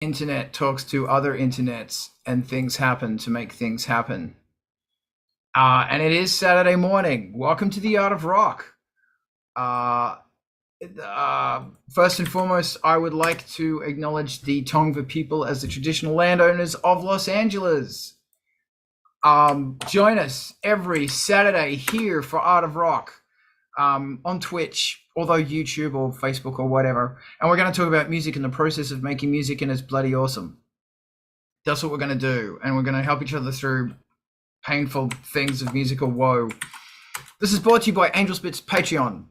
internet talks to other internets and things happen to make things happen. And it is Saturday morning. Welcome to the Art of Rock. First and foremost, I would like to acknowledge the Tongva people as the traditional landowners of Los Angeles. Join us every Saturday here for Art of Rock on Twitch, although YouTube or Facebook or whatever. And we're going to talk about music and the process of making music, and it's bloody awesome. That's what we're going to do. And we're going to help each other through painful things of musical woe. This is brought to you by Angelspit's Patreon.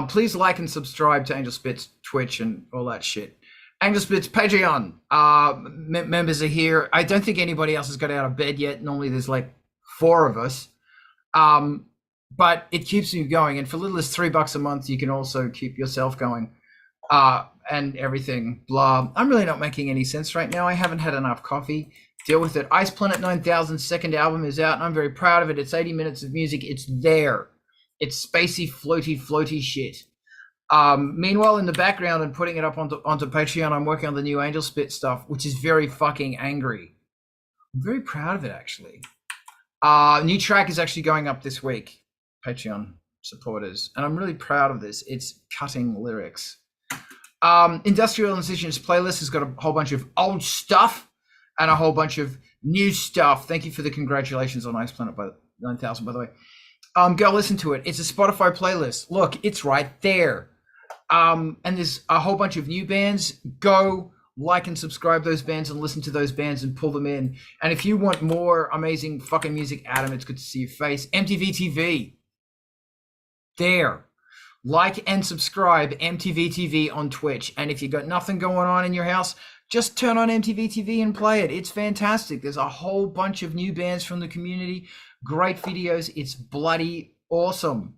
Please like and subscribe to Angelspit's Twitch and all that shit. Angelspit's Patreon. Members are here. I don't think anybody else has got out of bed yet. Normally there's like 4 of us. But it keeps me going. And for little as $3 a month, you can also keep yourself going. And everything, blah. I'm really not making any sense right now. I haven't had enough coffee. Deal with it. Ice Planet 9000's second album is out, and I'm very proud of it. It's 80 minutes of music. It's there. It's spacey, floaty shit. Meanwhile, in the background and putting it up onto Patreon, I'm working on the new Angelspit stuff, which is very fucking angry. I'm very proud of it, actually. New track is actually going up this week, Patreon supporters, and I'm really proud of this. It's cutting lyrics. Industrial Incisions playlist has got a whole bunch of old stuff and a whole bunch of new stuff. Thank you for the congratulations on Ice Planet 9000, by the way. Go listen to it. It's a Spotify playlist. Look, it's right there. And there's a whole bunch of new bands. Go like and subscribe those bands and listen to those bands and pull them in. And if you want more amazing fucking music, Adam, it's good to see your face. MTV TV. There. Like and subscribe MTV TV on Twitch. And if you got nothing going on in your house, just turn on MTV TV and play it. It's fantastic. There's a whole bunch of new bands from the community. Great videos. It's bloody awesome.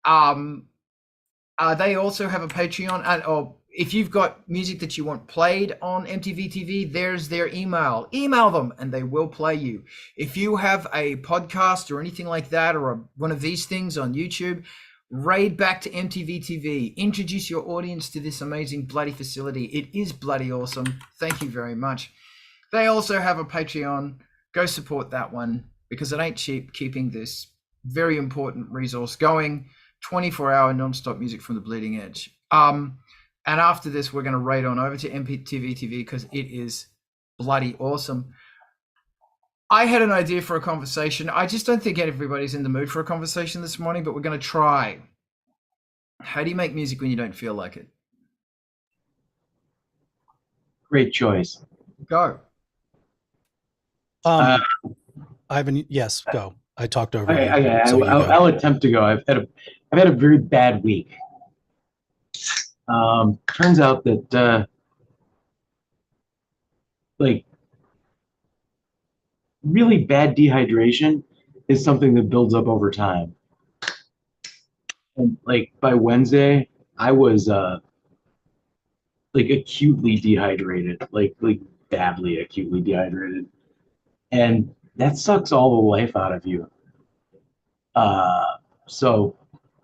They also have a Patreon. Or if you've got music that you want played on MTV TV, there's their email. Email them and they will play you. If you have a podcast or anything like that, or one of these things on YouTube, raid back to MTV TV. Introduce your audience to this amazing bloody facility. It is bloody awesome. Thank you very much. They also have a Patreon. Go support that one because it ain't cheap keeping this very important resource going. 24-hour non-stop music from the bleeding edge. And after this, we're going to raid on over to MTV TV because it is bloody awesome. I had an idea for a conversation. I just don't think everybody's in the mood for a conversation this morning, but we're going to try. How do you make music when you don't feel like it? Great choice. Go. Ivan, yes, go. I talked over you. Okay, so I'll attempt to go. I've had a very bad week. Turns out that like really bad dehydration is something that builds up over time. And like by Wednesday, I was like acutely dehydrated, like badly acutely dehydrated. And that sucks all the life out of you. So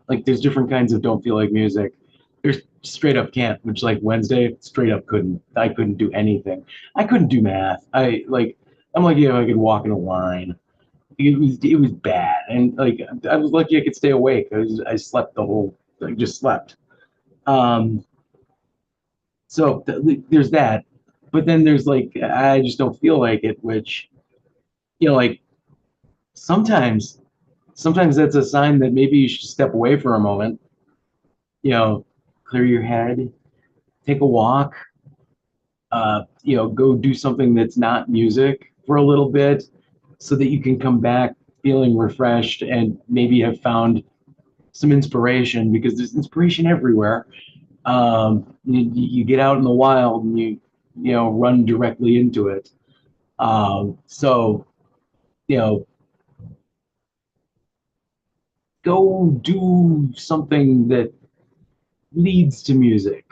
like there's different kinds of don't feel like music. There's straight up can't, which like Wednesday straight up I couldn't do anything. I couldn't do math. I'm lucky if I could walk in a line. It was bad, and like I was lucky I could stay awake. I slept just slept. So there's that, but then there's like I just don't feel like it, which like sometimes that's a sign that maybe you should step away for a moment. Clear your head, take a walk. Go do something that's not music for a little bit so that you can come back feeling refreshed and maybe have found some inspiration, because there's inspiration everywhere. You get out in the wild and you run directly into it. Go do something that leads to music.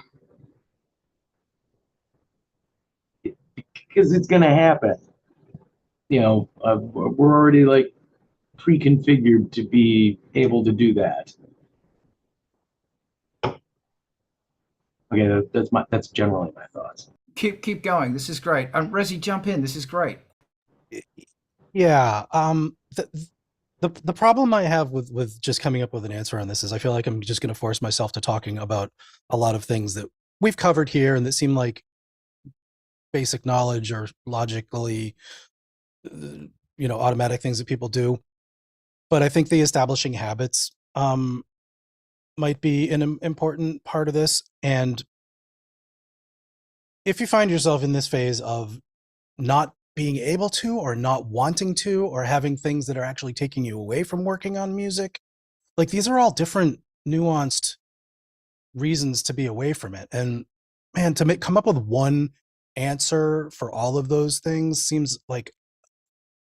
Because it's going to happen. We're already like pre-configured to be able to do that. Okay, that's generally my thoughts. Keep going. This is great. Resi, jump in. This is great. Yeah. The problem I have with just coming up with an answer on this is I feel like I'm just going to force myself to talking about a lot of things that we've covered here and that seem like basic knowledge or logically, automatic things that people do. But I think the establishing habits might be an important part of this. And if you find yourself in this phase of not being able to or not wanting to or having things that are actually taking you away from working on music, like these are all different nuanced reasons to be away from it. And man, to come up with one answer for all of those things seems like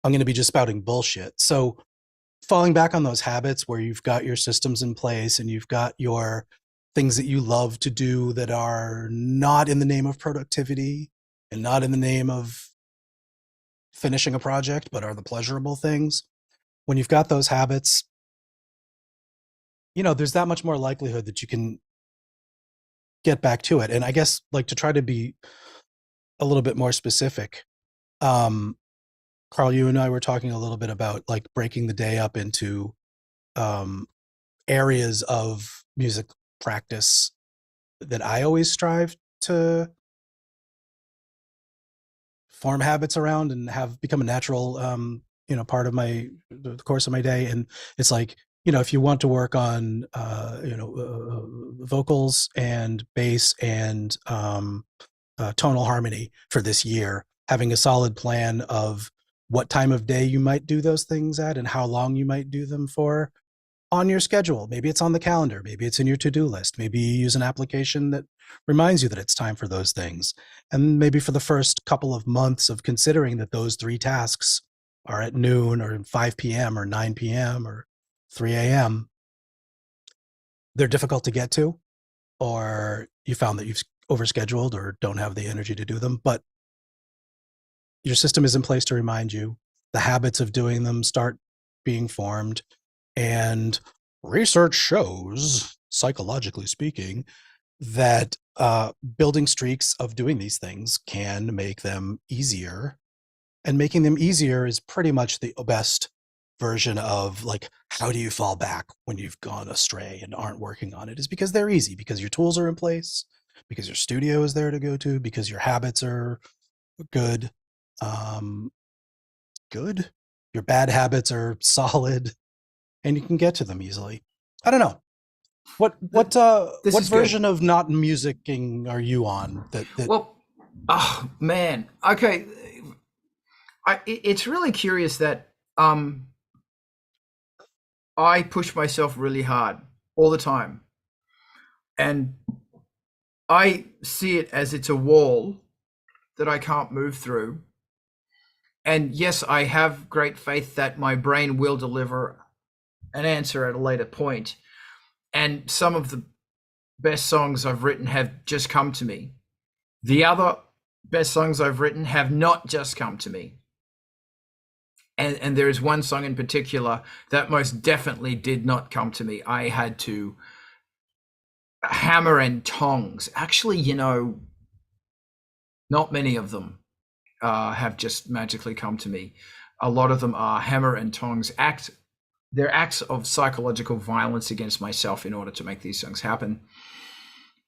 I'm going to be just spouting bullshit. So falling back on those habits where you've got your systems in place and you've got your things that you love to do that are not in the name of productivity and not in the name of finishing a project, but are the pleasurable things. When you've got those habits, there's that much more likelihood that you can get back to it. And I guess like to try to be a little bit more specific, Carl, you and I were talking a little bit about like breaking the day up into areas of music practice that I always strive to form habits around and have become a natural, part of the course of my day. And it's like, if you want to work on, vocals and bass and tonal harmony for this year, having a solid plan of what time of day you might do those things at and how long you might do them for on your schedule. Maybe it's on the calendar. Maybe it's in your to-do list. Maybe you use an application that reminds you that it's time for those things. And maybe for the first couple of months of considering that those 3 tasks are at noon or 5 p.m. or 9 p.m. or 3 a.m., they're difficult to get to, or you found that you've overscheduled or don't have the energy to do them. But your system is in place to remind you. The habits of doing them start being formed. And research shows, psychologically speaking, that building streaks of doing these things can make them easier. And making them easier is pretty much the best version of like, how do you fall back when you've gone astray and aren't working on it, is because they're easy, because your tools are in place, because your studio is there to go to, because your habits are good. Your bad habits are solid, and you can get to them easily. I don't know. What version of not musicking are you on? Well, oh man. Okay. It's really curious that I push myself really hard all the time. And I see it as it's a wall that I can't move through. And yes, I have great faith that my brain will deliver an answer at a later point. And some of the best songs I've written have just come to me. The other best songs I've written have not just come to me. And there is one song in particular that most definitely did not come to me. I had to hammer and tongs. Actually, not many of them have just magically come to me. A lot of them are hammer and tongs. They're acts of psychological violence against myself in order to make these songs happen.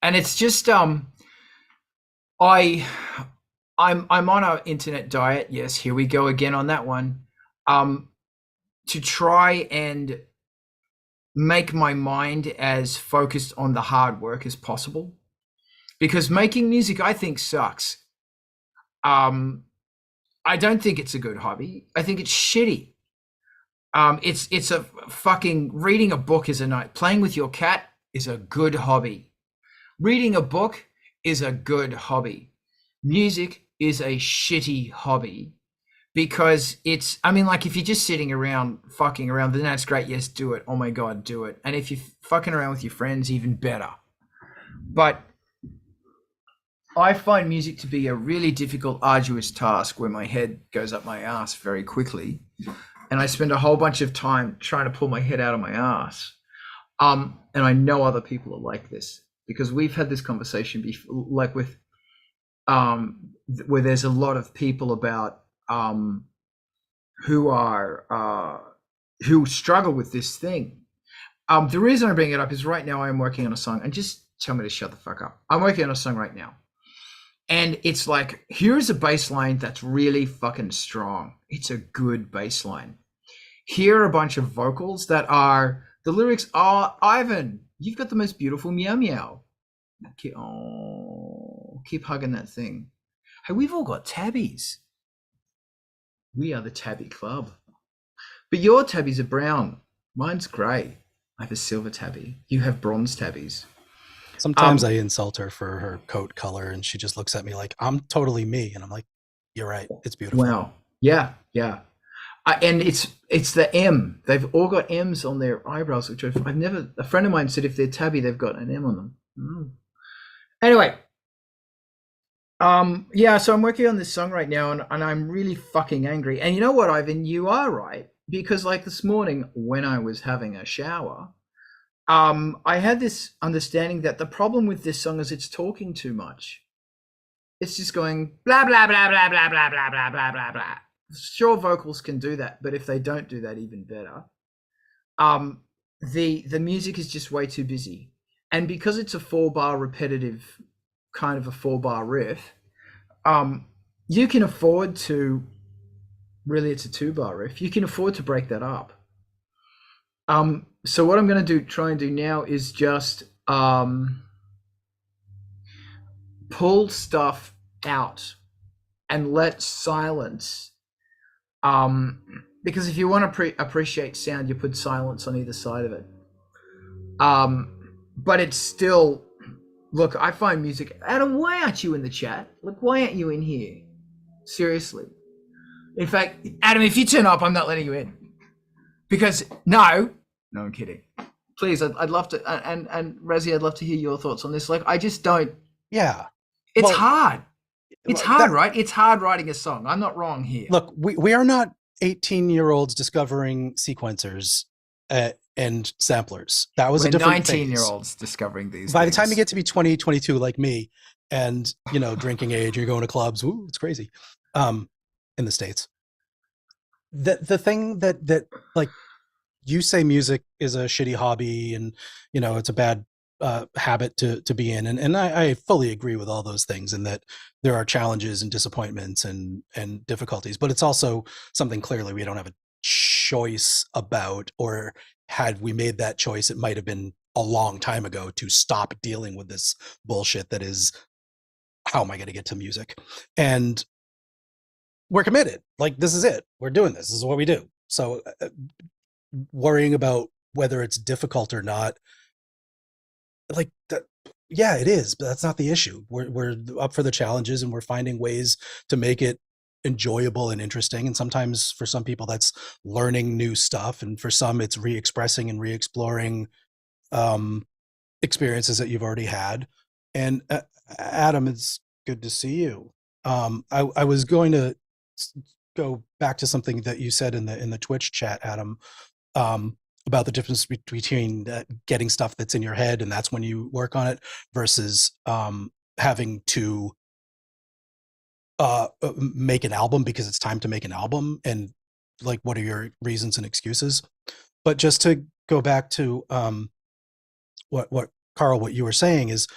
And it's just I'm on an internet diet. Yes, here we go again on that one. To try and make my mind as focused on the hard work as possible, because making music, I think, sucks. I don't think it's a good hobby. I think it's shitty. It's a fucking, reading a book is a night. Playing with your cat is a good hobby. Reading a book is a good hobby. Music is a shitty hobby, because it's, like, if you're just sitting around fucking around, then that's great. Yes, do it. Oh my God, do it. And if you're fucking around with your friends, even better. But I find music to be a really difficult, arduous task where my head goes up my ass very quickly. And I spend a whole bunch of time trying to pull my head out of my ass. And I know other people are like this, because we've had this conversation before, like with where there's a lot of people about who struggle with this thing. The reason I bring it up is right now I'm working on a song, and just tell me to shut the fuck up. I'm working on a song right now, and it's like, here's a bass line that's really fucking strong. It's a good bass line. Here are a bunch of vocals that are, the lyrics are, Ivan, you've got the most beautiful meow meow. Keep hugging that thing. Hey, we've all got tabbies. We are the tabby club. But your tabbies are brown. Mine's grey. I have a silver tabby. You have bronze tabbies. Sometimes I insult her for her coat color, and she just looks at me like, I'm totally me. And I'm like, you're right. It's beautiful. Wow. Yeah. And it's the M. They've all got M's on their eyebrows, which I've never. A friend of mine said if they're tabby, they've got an M on them. Anyway, yeah. So I'm working on this song right now, and I'm really fucking angry. And you know what, Ivan? You are right, because like this morning when I was having a shower, I had this understanding that the problem with this song is it's talking too much. It's just going blah blah blah blah blah blah blah blah blah blah blah. Sure, vocals can do that, but if they don't do that, even better. The music is just way too busy, and because it's a 4-bar repetitive kind of a 4-bar riff, you can afford to. Really, it's a 2-bar riff. You can afford to break that up. So what I'm going to try and do now is just pull stuff out and let silence. Because if you want to appreciate sound, you put silence on either side of it. But it's still, look, I find music. Adam, why aren't you in the chat? Look, why aren't you in here? Seriously. In fact, Adam, if you turn up, I'm not letting you in. Because no, I'm kidding. Please, I'd love to, and Raziel, I'd love to hear your thoughts on this. Like, I just don't. Yeah. It's hard. It's hard, right? It's hard writing a song. I'm not wrong here. Look, we are not 18-year-olds discovering sequencers and samplers. That was a different 19-year-olds discovering these. By the time you get to be 20, 22 like me, and drinking age, you're going to clubs. Ooh, it's crazy. In the States. The thing that like you say music is a shitty hobby and it's a bad habit to be in, and I fully agree with all those things, and that there are challenges and disappointments and difficulties, but it's also something clearly we don't have a choice about, or had we made that choice, it might have been a long time ago to stop dealing with this bullshit that is, how am I going to get to music? And we're committed. Like, this is it. We're doing this. This is what we do. So worrying about whether it's difficult or not, like that, yeah, it is, but that's not the issue. We're up for the challenges, and we're finding ways to make it enjoyable and interesting. And sometimes for some people that's learning new stuff, and for some it's re-expressing and re-exploring experiences that you've already had. And Adam, it's good to see you. I was going to go back to something that you said in the Twitch chat, Adam, about the difference between getting stuff that's in your head and that's when you work on it, versus having to make an album because it's time to make an album, and like, what are your reasons and excuses? But just to go back to what Carl, what you were saying is,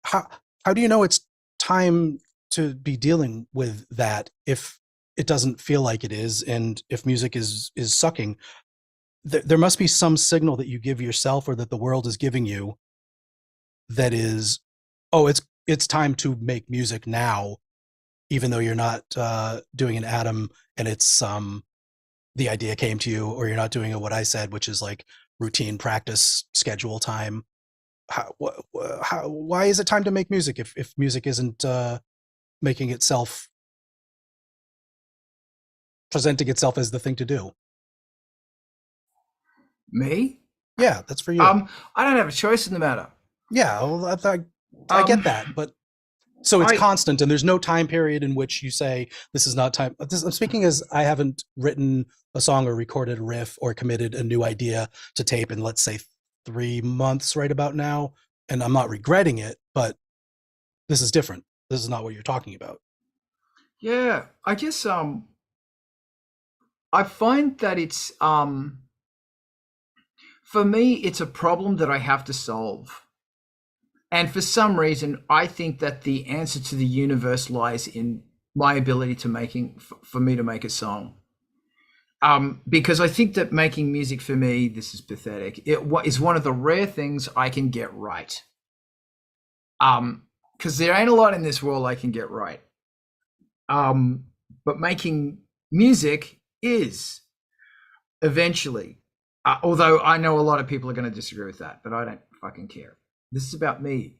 how do you know it's time to be dealing with that if it doesn't feel like it is, and if music is sucking? There must be some signal that you give yourself, or that the world is giving you, that is, oh, it's time to make music now, even though you're not doing an Adam and it's the idea came to you, or you're not doing what I said, which is like routine practice schedule time. Why is it time to make music if music isn't making itself, presenting itself as the thing to do? Me? Yeah, that's for you. I don't have a choice in the matter. Yeah, well, I get that, but so it's constant, and there's no time period in which you say this is not time. I'm speaking as I haven't written a song or recorded a riff or committed a new idea to tape in, let's say, 3 months right about now, and I'm not regretting it, but this is different. this is not what you're talking about. Yeah, I guess I find that it's for me it's a problem that I have to solve. And for some reason I think that the answer to the universe lies in my ability to for me to make a song. Because I think that making music for me, this is pathetic, it is one of the rare things I can get right. Because there ain't a lot in this world I can get right. But making music is eventually, although I know a lot of people are going to disagree with that, but I don't fucking care. This is about me.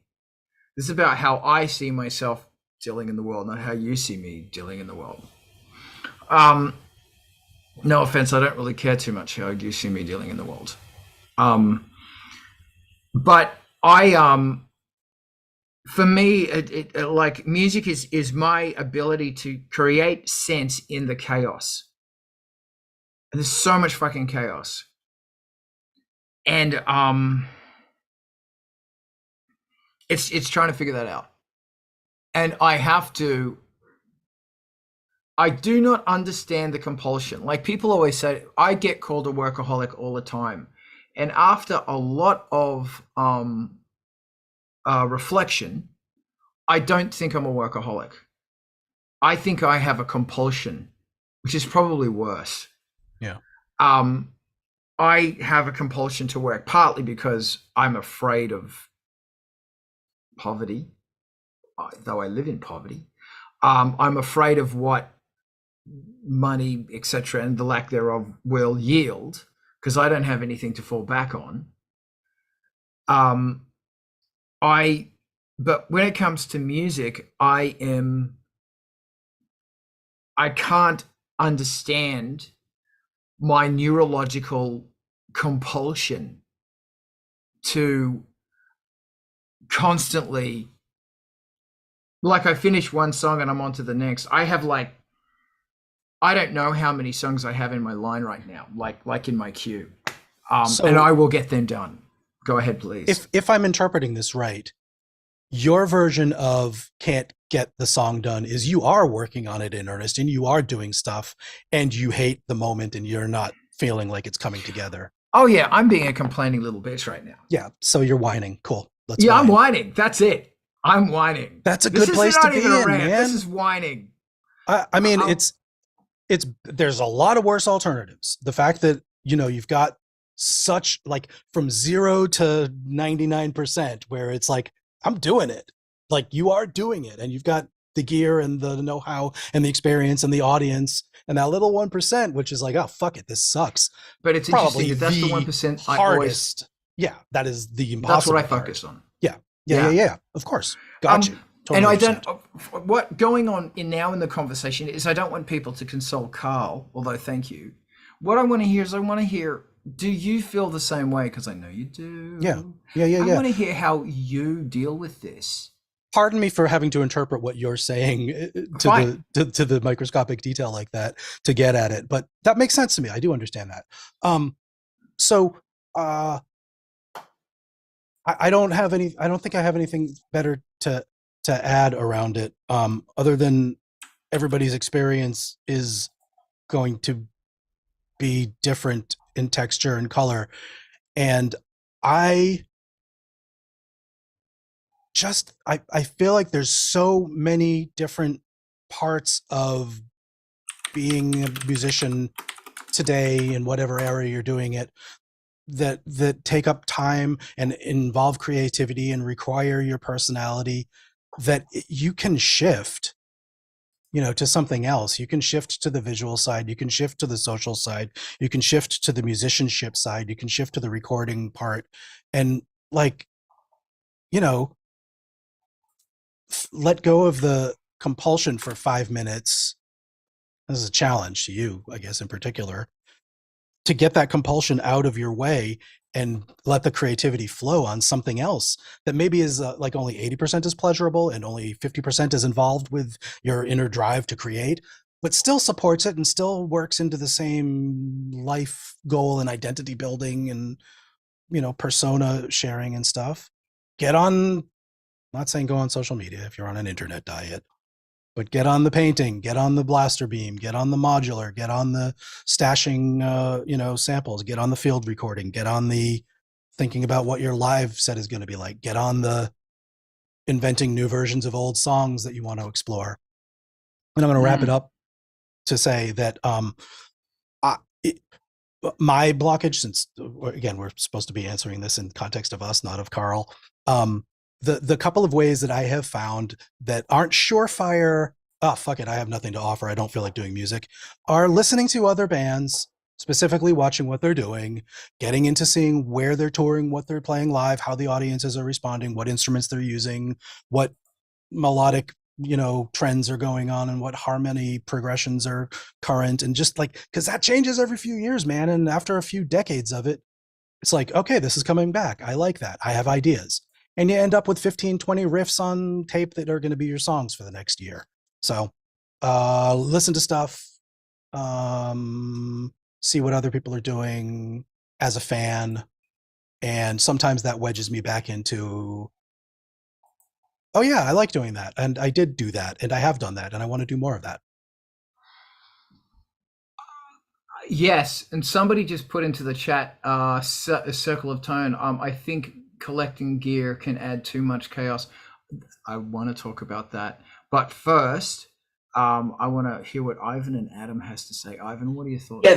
This is about how I see myself dealing in the world, not how you see me dealing in the world. No offense, I don't really care too much how you see me dealing in the world. But for me, like music is my ability to create sense in the chaos. And there's so much fucking chaos. And it's trying to figure that out. And I do not understand the compulsion. Like people always say, I get called a workaholic all the time. And after a lot of reflection, I don't think I'm a workaholic. I think I have a compulsion, which is probably worse. Yeah. I have a compulsion to work partly because I'm afraid of poverty, though I live in poverty. I'm afraid of what money, etc., and the lack thereof will yield because I don't have anything to fall back on. But when it comes to music, I can't understand my neurological compulsion to constantly, like I finish one song and I'm on to the next. I have I don't know how many songs I have in my line right now, like in my queue. And I will get them done. Go ahead, please. If I'm interpreting this right, your version of can't get the song done is you are working on it in earnest and you are doing stuff and you hate the moment and you're not feeling like it's coming together. Oh yeah, I'm being a complaining little bitch right now. Yeah, so you're whining. Cool. Let's whine. I'm whining. That's it. I'm whining. That's a good place to be in, man. This is whining. I mean, there's a lot of worse alternatives. The fact that, you've got such like from 0 to 99% where it's like, I'm doing it. Like you are doing it and you've got the gear and the know-how and the experience and the audience and that little 1%, which is like, oh, fuck it. This sucks. But it's probably interesting that that's the 1% hardest. Yeah. That is the impossible. That's what I focus on. Yeah. Of course. Got you. Totally and understand. What going on now in the conversation is I don't want people to console Carl, although thank you. What I want to hear is do you feel the same way? Because I know you do. Yeah. I want to hear how you deal with this. Pardon me for having to interpret what you're saying to the microscopic detail like that to get at it, but that makes sense to me. I do understand that. I don't think I have anything better to add around it, other than everybody's experience is going to be different in texture and color. And I feel like there's so many different parts of being a musician today in whatever area you're doing it that take up time and involve creativity and require your personality, that you can shift to something else. You can shift to the visual side, you can shift to the social side, you can shift to the musicianship side, you can shift to the recording part, and let go of the compulsion for 5 minutes. This is a challenge to you, I guess, in particular, to get that compulsion out of your way and let the creativity flow on something else that maybe is like only 80% is pleasurable and only 50% is involved with your inner drive to create, but still supports it and still works into the same life goal and identity building and, persona sharing and stuff. Get on I'm not saying go on social media if you're on an internet diet, but get on the painting, get on the blaster beam, get on the modular, get on the stashing, samples, get on the field recording, get on the thinking about what your live set is going to be like, get on the inventing new versions of old songs that you want to explore. And I'm going to wrap it up to say that my blockage, since again we're supposed to be answering this in context of us, not of Carl, the couple of ways that I have found that aren't surefire, oh fuck it, I have nothing to offer, I don't feel like doing music, are listening to other bands, specifically watching what they're doing, getting into seeing where they're touring, what they're playing live, how the audiences are responding, what instruments they're using, what melodic trends are going on, and what harmony progressions are current, and just like, because that changes every few years, man, and after a few decades of it, it's like, okay, this is coming back, I like that, I have ideas, and you end up with 15-20 riffs on tape that are going to be your songs for the next year. So listen to stuff, see what other people are doing as a fan, and sometimes that wedges me back into, oh yeah, I like doing that, and I did do that, and I have done that, and I want to do more of that. Yes, and somebody just put into the chat a circle of tone. I think collecting gear can add too much chaos. I want to talk about that, but first, I want to hear what Ivan and Adam has to say. Ivan, what are your thoughts?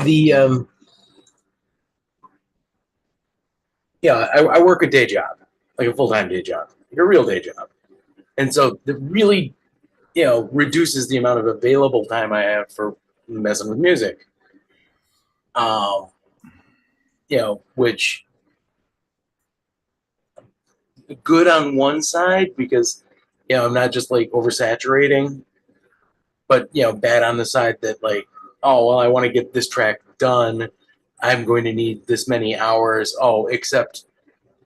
Yeah, I work a day job, like a full-time day job, like a real day job, and so it really, reduces the amount of available time I have for messing with music. Which good on one side because, I'm not just like oversaturating, but, bad on the side that like, oh, well, I want to get this track done. I'm going to need this many hours. Oh, except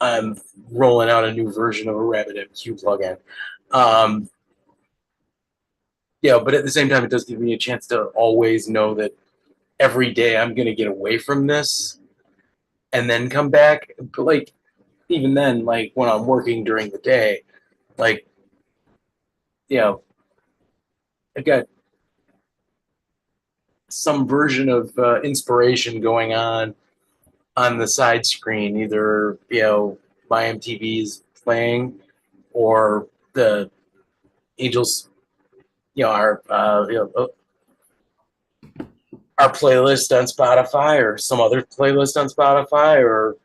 I'm rolling out a new version of a RabbitMQ plugin. But at the same time, it does give me a chance to always know that every day I'm going to get away from this and then come back. But like, even then, like when I'm working during the day, like, I've got some version of inspiration going on the side screen, either, my MTV is playing or the Angels, our playlist on Spotify or some other playlist on Spotify or,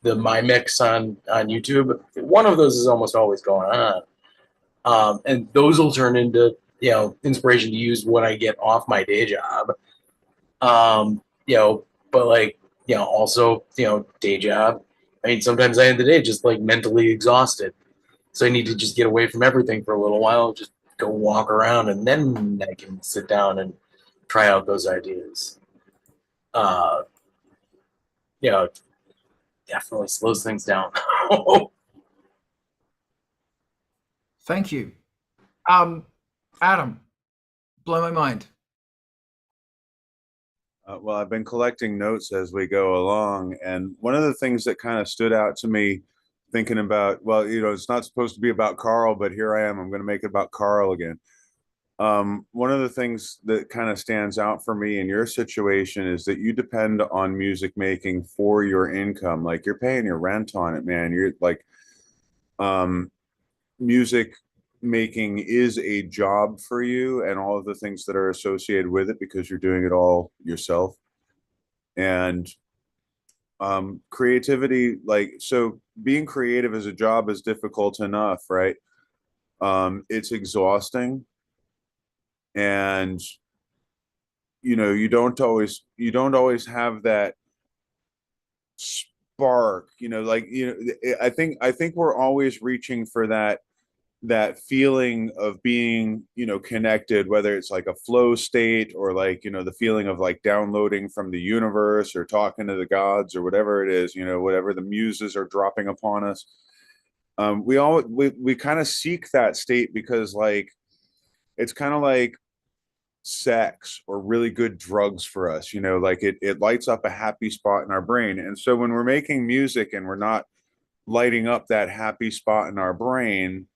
the My Mix on YouTube. One of those is almost always going on. And those will turn into, inspiration to use when I get off my day job. But like, also, day job. I mean, sometimes I end the day just like mentally exhausted. So I need to just get away from everything for a little while, just go walk around, and then I can sit down and try out those ideas. Definitely slows things down. Thank you. Adam, blow my mind. Well, I've been collecting notes as we go along, and one of the things that kind of stood out to me thinking about, well, it's not supposed to be about Carl, but here I am. I'm going to make it about Carl again. One of the things that kind of stands out for me in your situation is that you depend on music making for your income. Like you're paying your rent on it, man. You're like, music making is a job for you and all of the things that are associated with it because you're doing it all yourself. And creativity, like, so being creative as a job is difficult enough, right? It's exhausting, and you don't always have that spark, I think we're always reaching for that feeling of being, connected, whether it's like a flow state or like, the feeling of like downloading from the universe or talking to the gods or whatever it is, whatever the muses are dropping upon us. We kind of seek that state because like, it's kind of like sex or really good drugs for us, like it lights up a happy spot in our brain. And so when we're making music and we're not lighting up that happy spot in our brain,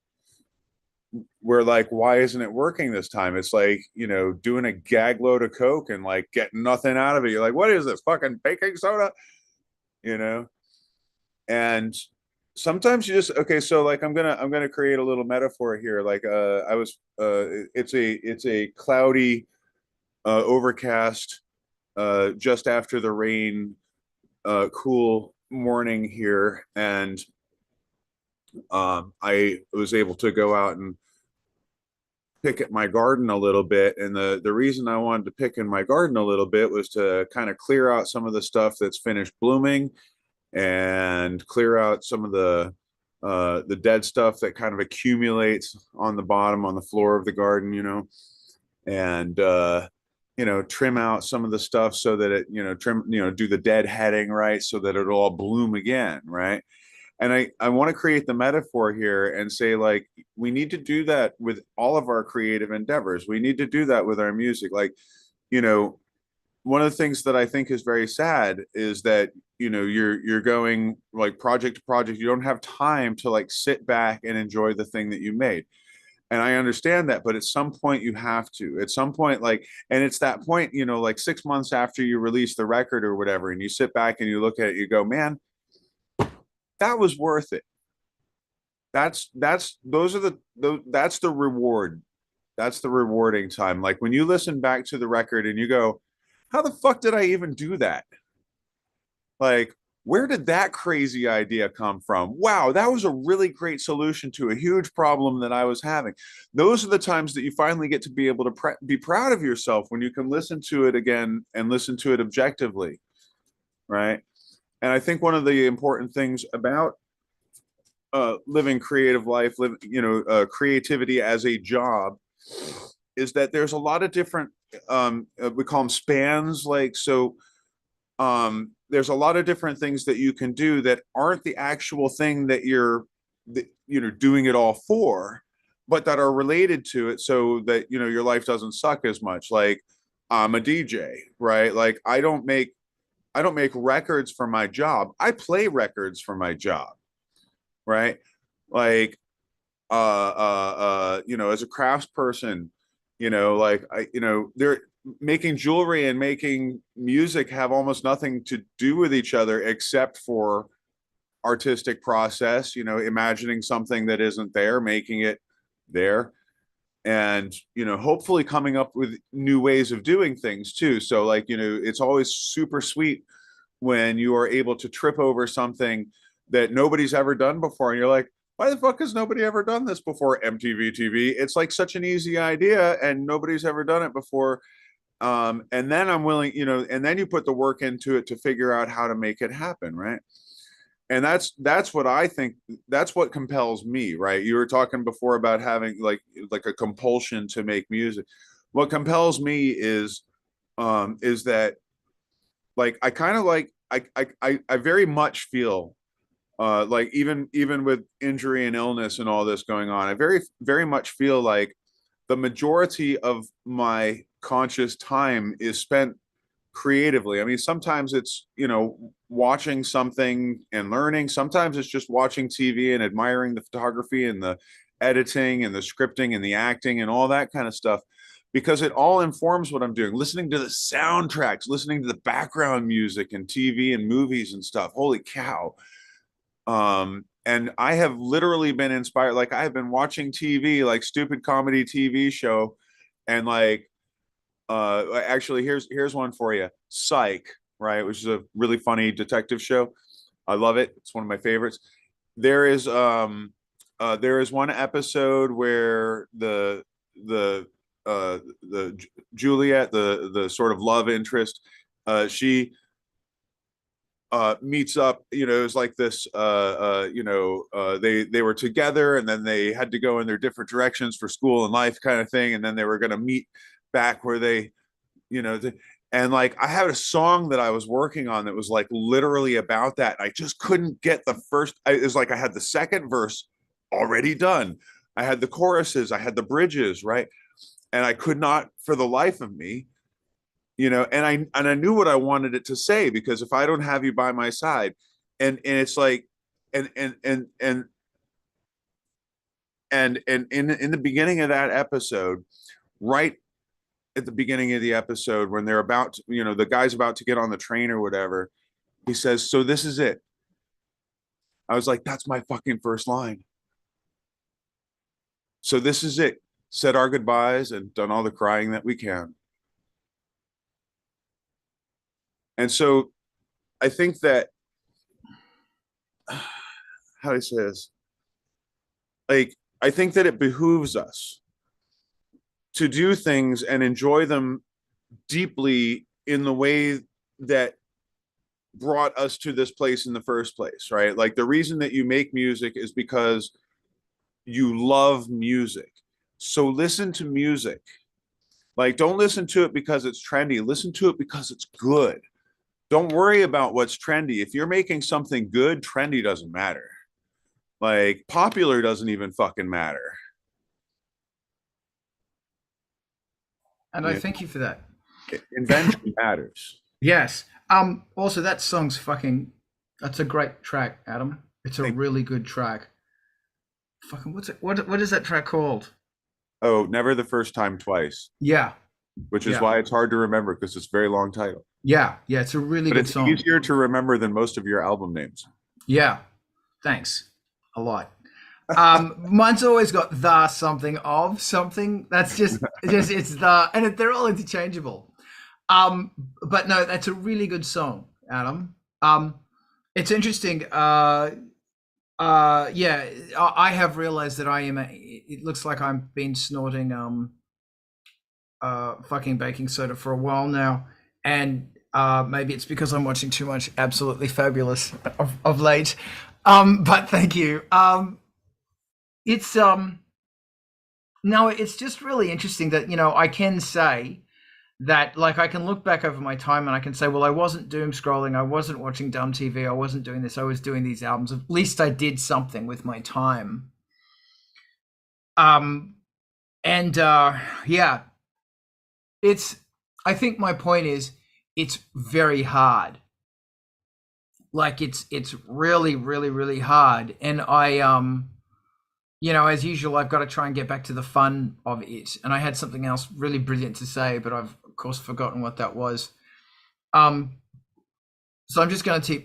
we're like, why isn't it working this time? It's like, you know, doing a gag load of Coke and like getting nothing out of it. You're like, what is this, fucking baking soda? You know? And sometimes you just, okay, so like I'm gonna create a little metaphor here. Like it's a cloudy, overcast, just after the rain, cool morning here, and I was able to go out and pick at my garden a little bit. And the reason I wanted to pick in my garden a little bit was to kind of clear out some of the stuff that's finished blooming, and clear out some of the dead stuff that kind of accumulates on the bottom, on the floor of the garden, you know, and you know, trim out some of the stuff so that it, you know, do the deadheading, right, so that it'll all bloom again, right? And I want to create the metaphor here and say, like, we need to do that with all of our creative endeavors. We need to do that with our music. Like, you know, one of the things that I think is very sad is that, you know, you're going like project to project. You don't have time to like sit back and enjoy the thing that you made. And I understand that, but at some point you have to. At some point, like, and it's that point, you know, like 6 months after you release the record or whatever, and you sit back and you look at it, you go, man, that was worth it. That's the reward. That's the rewarding time. Like when you listen back to the record and you go, how the fuck did I even do that? Like, where did that crazy idea come from? Wow, that was a really great solution to a huge problem that I was having. Those are the times that you finally get to be able to be proud of yourself, when you can listen to it again and listen to it objectively, right? And I think one of the important things about living creative life, creativity as a job, is that there's a lot of different, we call them spans. Like, so there's a lot of different things that you can do that aren't the actual thing that you're, doing it all for, but that are related to it, so that, you know, your life doesn't suck as much. Like, I'm a DJ, right? Like, I don't make records for my job. I play records for my job, right? Like, as a craftsperson, like they're making jewelry and making music have almost nothing to do with each other except for artistic process, imagining something that isn't there, making it there, and hopefully coming up with new ways of doing things too. So like, it's always super sweet when you are able to trip over something that nobody's ever done before, and you're like, why the fuck has nobody ever done this before? MTV TV. It's like such an easy idea and nobody's ever done it before. And then I'm willing, and then you put the work into it to figure out how to make it happen, right? And that's what I think, that's what compels me, right? You were talking before about having like a compulsion to make music. What compels me is that, like, I kind of like, I very much feel like even with injury and illness and all this going on, I very much feel like the majority of my conscious time is spent creatively. I mean, sometimes it's, watching something and learning. Sometimes it's just watching TV and admiring the photography and the editing and the scripting and the acting and all that kind of stuff, because it all informs what I'm doing. Listening to the soundtracks, listening to the background music and TV and movies and stuff. Holy cow. And I have literally been inspired. Like, I have been watching TV, like stupid comedy TV show, and like, actually, here's one for you. Psych, right? Which is a really funny detective show. I love it. It's one of my favorites. There is one episode where the Juliet, the sort of love interest, she meets up, it was like this, they were together and then they had to go in their different directions for school and life kind of thing. And then they were going to meet back where they, and like, I had a song that I was working on that was like literally about that. I just couldn't get the first, it was like I had the second verse already done. I had the choruses, I had the bridges, right? And I could not for the life of me, and I knew what I wanted it to say, because if I don't have you by my side, and it's like, and in the beginning of that episode, right at the beginning of the episode, when they're about to, the guy's about to get on the train or whatever, he says, "So this is it." I was like, that's my fucking first line. So this is it. Said our goodbyes and done all the crying that we can. And so I think that, how do I say this? Like, I think that it behooves us to do things and enjoy them deeply in the way that brought us to this place in the first place, right? Like, the reason that you make music is because you love music. So listen to music. Like, don't listen to it because it's trendy. Listen to it because it's good. Don't worry about what's trendy. If you're making something good, trendy doesn't matter. Like, popular doesn't even fucking matter. And I thank you for that. Invention matters. Yes. Also, that song's that's a great track, Adam. It's a really good track. Fucking what is that track called? Oh, Never the First Time Twice. Yeah. Which is why it's hard to remember, because it's a very long title. Yeah, it's a really good song. But it's easier to remember than most of your album names. Yeah. Thanks. A lot. Mine's always got the something of something. That's just it's the, and they're all interchangeable. But no, that's a really good song, Adam. It's interesting. I have realized that it looks like I've been snorting fucking baking soda for a while now, and maybe it's because I'm watching too much Absolutely Fabulous of late. But thank you. It's just really interesting that, I can say that, like, I can look back over my time and I can say, well, I wasn't doom scrolling, I wasn't watching dumb TV, I wasn't doing this, I was doing these albums. At least I did something with my time. I think my point is, it's very hard. Like, it's really, really, really hard. And I, as usual, I've got to try and get back to the fun of it. And I had something else really brilliant to say, but I've, of course, forgotten what that was. So I'm just going to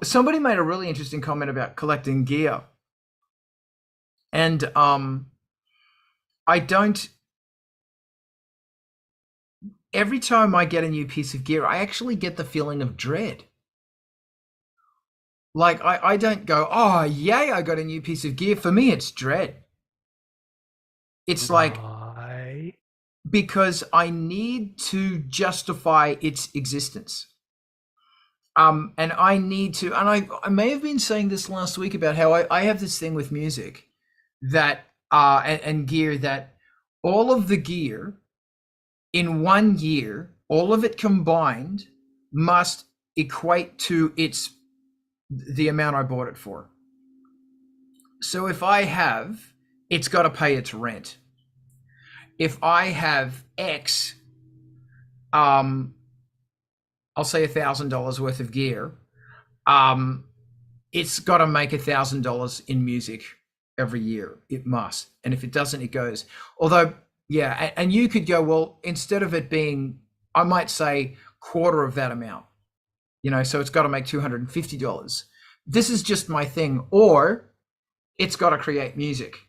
somebody made a really interesting comment about collecting gear. And every time I get a new piece of gear, I actually get the feeling of dread. Like, I don't go, oh, yay, I got a new piece of gear. For me, it's dread. It's like, because I need to justify its existence. And I need to, and I may have been saying this last week about how I have this thing with music that, and gear, that all of the gear in 1 year, all of it combined, must equate to the amount I bought it for. So if I have, it's got to pay its rent. If I have X, I'll say $1,000 worth of gear, it's got to make $1,000 in music every year. It must. And if it doesn't, it goes. Although, yeah, and you could go, well, instead of it being, I might say quarter of that amount, so it's got to make $250. This is just my thing. Or it's got to create music.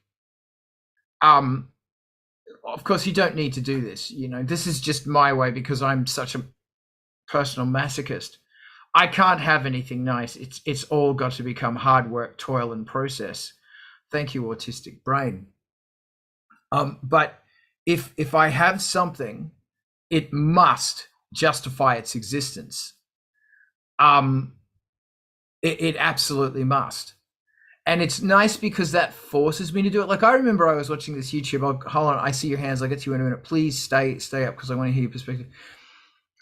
Of course, you don't need to do this. This is just my way, because I'm such a personal masochist. I can't have anything nice. It's all got to become hard work, toil, and process. Thank you, autistic brain. But if I have something, it must justify its existence. It absolutely must. And it's nice because that forces me to do it. Like, I remember I was watching this YouTube. Hold on, I see your hands. I'll get to you in a minute. Please stay up, because I want to hear your perspective.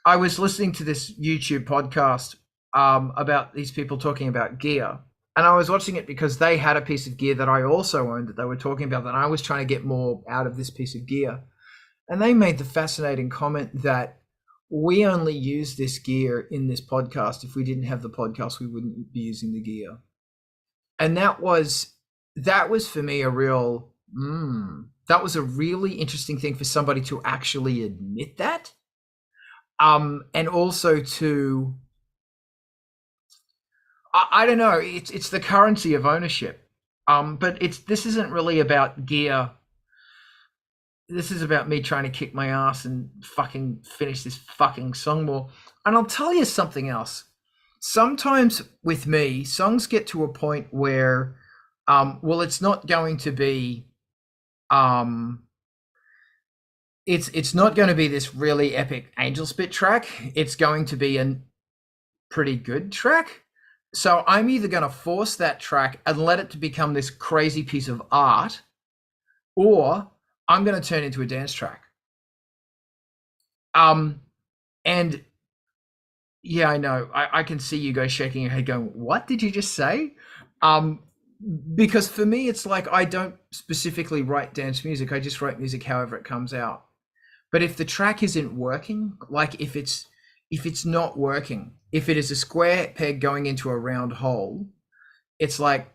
I was listening to this YouTube podcast about these people talking about gear. And I was watching it because they had a piece of gear that I also owned that they were talking about, and I was trying to get more out of this piece of gear. And they made the fascinating comment that we only use this gear in this podcast. If we didn't have the podcast, we wouldn't be using the gear. And that was for me a real that was a really interesting thing for somebody to actually admit that. And also to I don't know, it's the currency of ownership. But this isn't really about gear. This is about me trying to kick my ass and fucking finish this fucking song more. And I'll tell you something else. Sometimes with me, songs get to a point where, well, it's not going to be, it's not going to be this really epic Angelspit track. It's going to be a pretty good track. So I'm either going to force that track and let it to become this crazy piece of art, or I'm going to turn into a dance track. And yeah, I know. I can see you guys shaking your head going, what did you just say? Because for me, it's like I don't specifically write dance music. I just write music however it comes out. But if the track isn't working, like if it's not working, if it is a square peg going into a round hole, it's like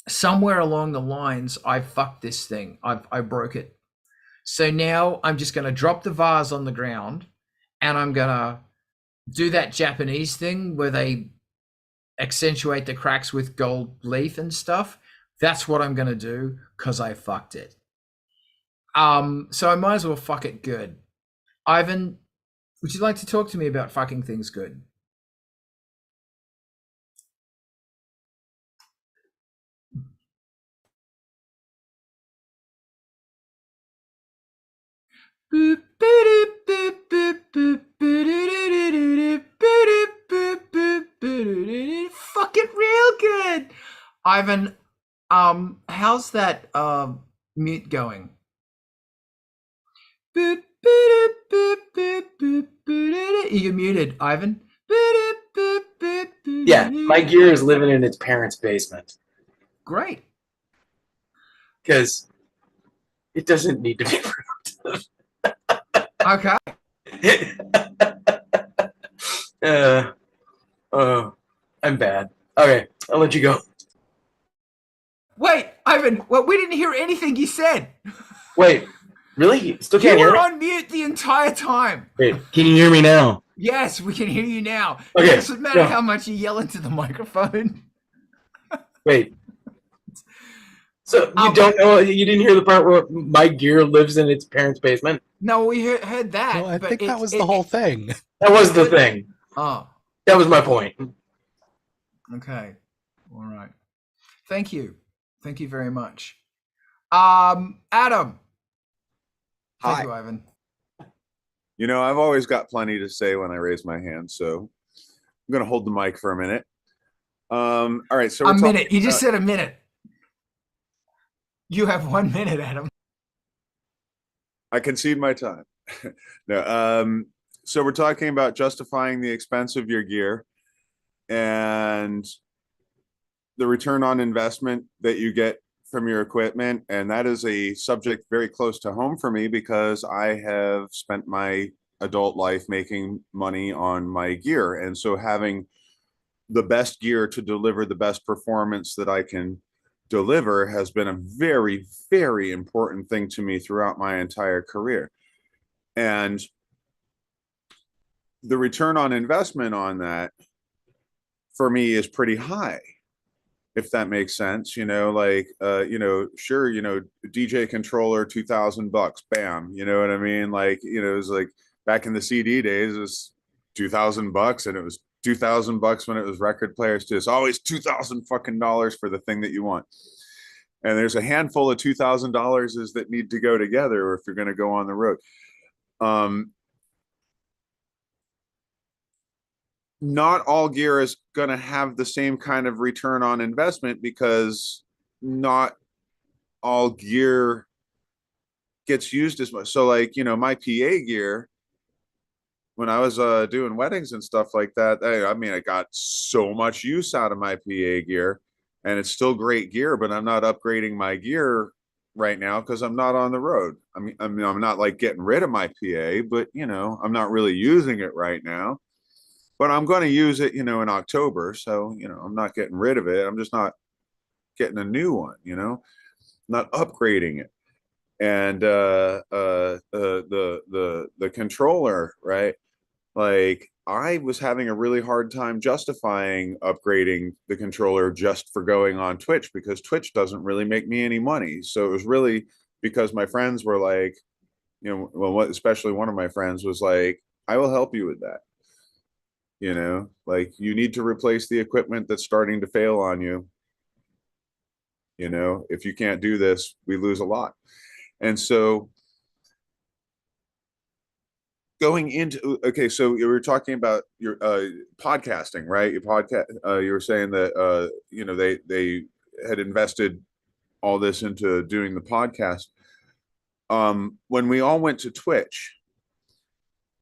somewhere along the lines, I fucked this thing. I broke it. So now I'm just going to drop the vase on the ground and I'm going to do that Japanese thing where they accentuate the cracks with gold leaf and stuff. That's what I'm going to do because I fucked it. So I might as well fuck it good. Ivan, would you like to talk to me about fucking things good? Fuck it real good. Ivan, how's that mute going? You're muted, Ivan. Yeah, my gear is living in its parents' basement. Great. Because it doesn't need to be productive. Okay. I'm bad. Okay, I'll let you go. Wait, Ivan, well, we didn't hear anything you said. Wait, really? You still can't You hear were me? on mute the entire time. Wait, can you hear me now? Yes, we can hear you now. Okay, It doesn't matter yeah. how much you yell into the microphone. Wait. So you don't know? You didn't hear the part where my gear lives in its parents' basement? No, we heard that. No, I but think that was the whole thing. That was the thing. Oh, That was my point. okay. All right. Thank you. Thank you very much. Adam. Thank Hi. you, Ivan. You know, I've always got plenty to say when I raise my hand, so I'm going to hold the mic for a minute. All right, so A minute. You just said a minute. You have 1 minute, Adam. I concede my time. No, so we're talking about justifying the expense of your gear and the return on investment that you get from your equipment. And that is a subject very close to home for me because I have spent my adult life making money on my gear. And so having the best gear to deliver the best performance that I can deliver has been a very, very important thing to me throughout my entire career. And the return on investment on that for me is pretty high, if that makes sense. You know, like sure, DJ controller, $2,000, bam, you know what I mean? Like, it was like back in the CD days, it was $2,000, and it was $2,000 when it was record players too. It's always $2,000 fucking dollars for the thing that you want. And there's a handful of $2,000 that need to go together if you're going to go on the road. Not all gear is going to have the same kind of return on investment because not all gear gets used as much. So like, my PA gear, when I was doing weddings and stuff like that, I got so much use out of my PA gear, and it's still great gear, but I'm not upgrading my gear right now because I'm not on the road. I'm not like getting rid of my PA, but I'm not really using it right now. but I'm going to use it, in October. So, I'm not getting rid of it. I'm just not getting a new one, not upgrading it. And the controller, right? Like I was having a really hard time justifying upgrading the controller just for going on Twitch because Twitch doesn't really make me any money. So it was really because my friends were like, especially one of my friends was like, I will help you with that. Like you need to replace the equipment that's starting to fail on you. If you can't do this, we lose a lot. And so going into, okay, so you were talking about your podcasting, right? Your podcast, you were saying that, they had invested all this into doing the podcast. When we all went to Twitch,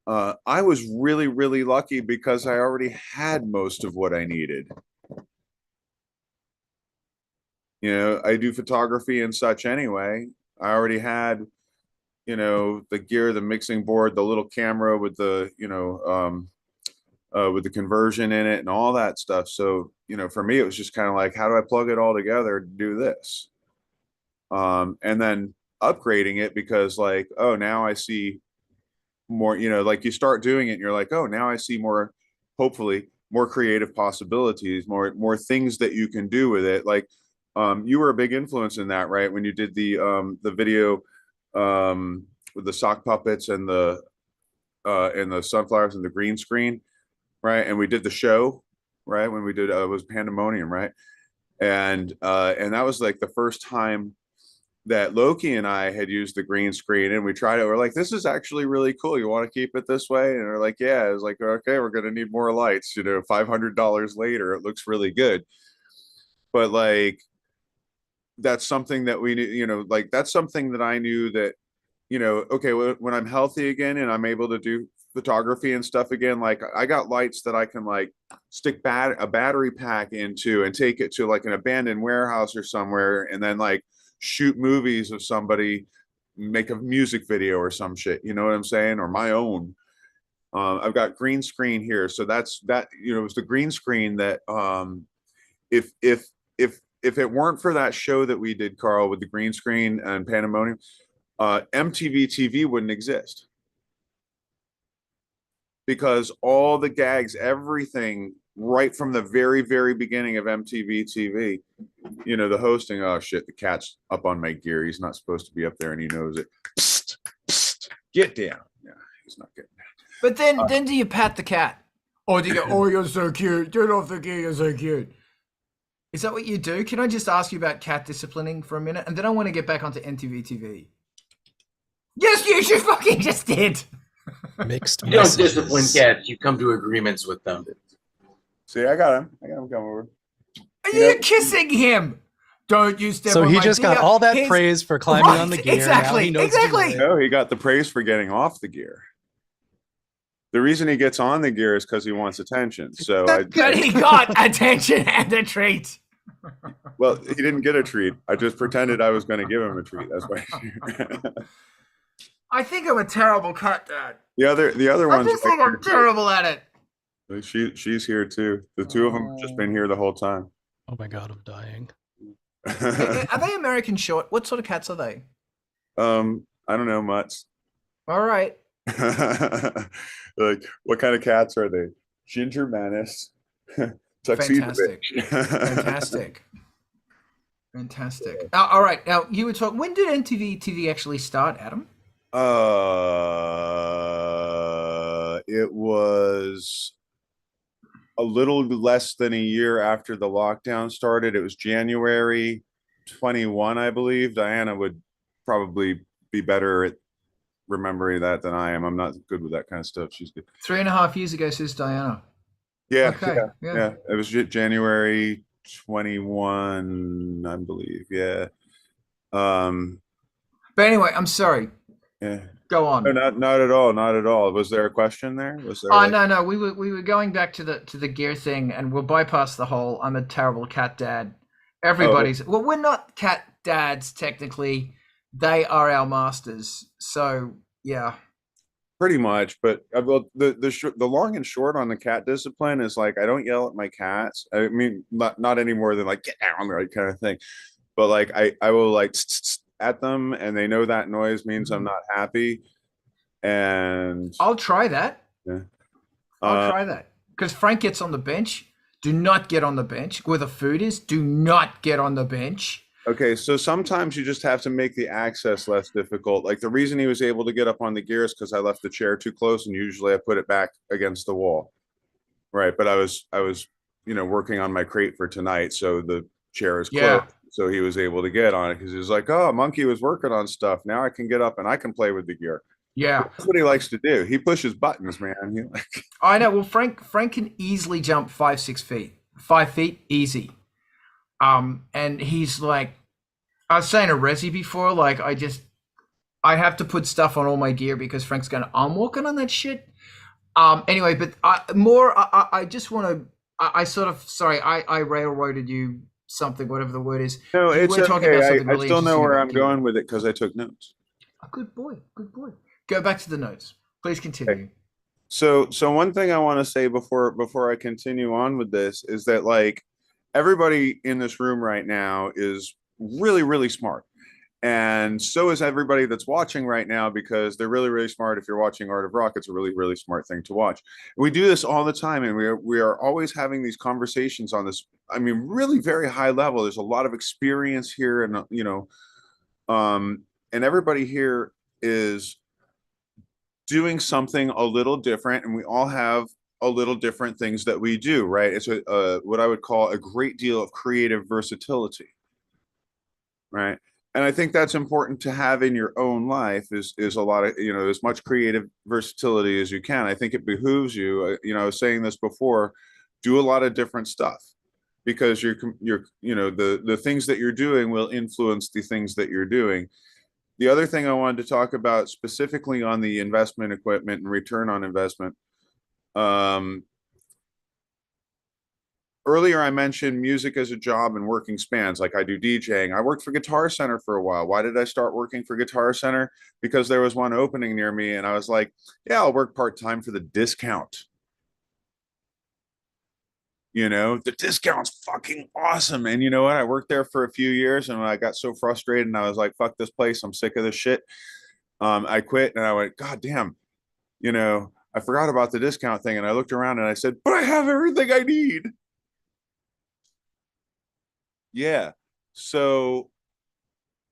I was really, really lucky because I already had most of what I needed. I do photography and such anyway. I already had, the gear, the mixing board, the little camera with the, with the conversion in it and all that stuff. So, for me, it was just kind of like, how do I plug it all together to do this? And then upgrading it because like, oh, now I see more, like you start doing it and you're like, oh, now I see more, hopefully more creative possibilities, more things that you can do with it. Like, you were a big influence in that, right? When you did the video, with the sock puppets and the sunflowers and the green screen, right? And we did the show, right? When we did, it was Pandemonium, right? And that was like the first time that Loki and I had used the green screen, and we tried it. We're like, this is actually really cool. You want to keep it this way? And we're like, yeah. It was like, okay, we're going to need more lights. $500 later, it looks really good. But like, that's something that we knew, like that's something that I knew that, okay, when I'm healthy again and I'm able to do photography and stuff again, like I got lights that I can like stick a battery pack into and take it to like an abandoned warehouse or somewhere, and then like shoot movies of somebody, make a music video or some shit, you know what I'm saying, or my own. I've got green screen here, so that's that. It was the green screen that if it weren't for that show that we did, Carl, with the green screen and Pandemonium, MTV TV wouldn't exist, because all the gags, everything right from the very, very beginning of MTV TV, the hosting, oh shit, the cat's up on my gear. He's not supposed to be up there and he knows it. Psst, psst, get down. Yeah, he's not getting down. But then do you pat the cat? Or do you go, oh, you're so cute. Get off the gear, you're so cute. Is that what you do? Can I just ask you about cat disciplining for a minute? And then I want to get back onto MTV TV. Yes, you should fucking just did. Mixed You don't messages. discipline cats. You come to agreements with them. See, I got him coming over. Are you kissing him? Don't you step So on he my just got deer. all that His- praise for climbing Right, on the gear. exactly, Now he knows to do exactly. it. No, he got the praise for getting off the gear. The reason he gets on the gear is because he wants attention. So But he got attention and a treat. well, he didn't get a treat. I just pretended I was going to give him a treat. That's why. I think I'm a terrible cat dad. the other I ones. just think I'm terrible at it. She's here too. The two of them have just been here the whole time. Oh my god, I'm dying. Are they American short? What sort of cats are they? I don't know, mutts. All right. Like, what kind of cats are they? Ginger menace. Tuxedo Fantastic. bitch. Fantastic. All right. Now, you were talking, when did MTV TV actually start, Adam? It was a little less than a year after the lockdown started. It was January 21, I believe. Diana would probably be better at remembering that than I am. I'm not good with that kind of stuff. She's good. 3.5 years ago, says Diana. Yeah, Okay. yeah. It was January 21, I believe. Yeah. But anyway, I'm sorry. Yeah. Go on. No, not at all. Not at all. Was there a question there? Was there? Oh, no. We were going back to the gear thing, and we'll bypass the whole I'm a terrible cat dad. Everybody's well, we're not cat dads technically. They are our masters. So yeah. Pretty much, but well, the long and short on the cat discipline is like I don't yell at my cats. I mean, not any more than like get down, right, kind of thing. But like I will like at them, and they know that noise means I'm not happy. And I'll try that. yeah. I'll try that because Frank gets on the bench. Do not get on the bench where the food is. Do not get on the bench. Okay, so sometimes you just have to make the access less difficult. Like the reason he was able to get up on the gear is because I left the chair too close, and usually I put it back against the wall. Right, but I was, working on my crate for tonight, so the chair is closed. Yeah. So he was able to get on it because he was like, "Oh, Monkey was working on stuff. Now I can get up and I can play with the gear." Yeah. That's what he likes to do. He pushes buttons, man. I know. Well, Frank can easily jump 5-6 feet. 5 feet, easy. And he's like, I was saying to Rezi before, like I have to put stuff on all my gear because Frank's going, I'm working on that shit. Anyway, but I just want to, I railroaded you something, whatever the word is. No, You it's were okay. talking about something really I still know interesting where about I'm gear. going with it because I took notes. Oh, good boy. Go back to the notes. Please continue. Okay. So one thing I want to say before I continue on with this is that like everybody in this room right now is really, really smart. And so is everybody that's watching right now because they're really, really smart. If you're watching Art of Rock, it's a really, really smart thing to watch. We do this all the time, and we are always having these conversations on this. I mean, really very high level. There's a lot of experience here, and and everybody here is doing something a little different, and we all have a little different things that we do, right? It's what I would call a great deal of creative versatility, right? And I think that's important to have in your own life is a lot of, as much creative versatility as you can. I think it behooves you, I was saying this before, do a lot of different stuff because the things that you're doing will influence the things that you're doing. The other thing I wanted to talk about specifically on the investment equipment and return on investment. Earlier, I mentioned music as a job and working spans. Like I do DJing. I worked for Guitar Center for a while. Why did I start working for Guitar Center? Because there was one opening near me, and I was like, "Yeah, I'll work part-time for the discount." The discount's fucking awesome. And you know what? I worked there for a few years, and I got so frustrated, and I was like, "Fuck this place. I'm sick of this shit." I quit, and I went, "God damn, I forgot about the discount thing." And I looked around, and I said, "But I have everything I need." Yeah. So,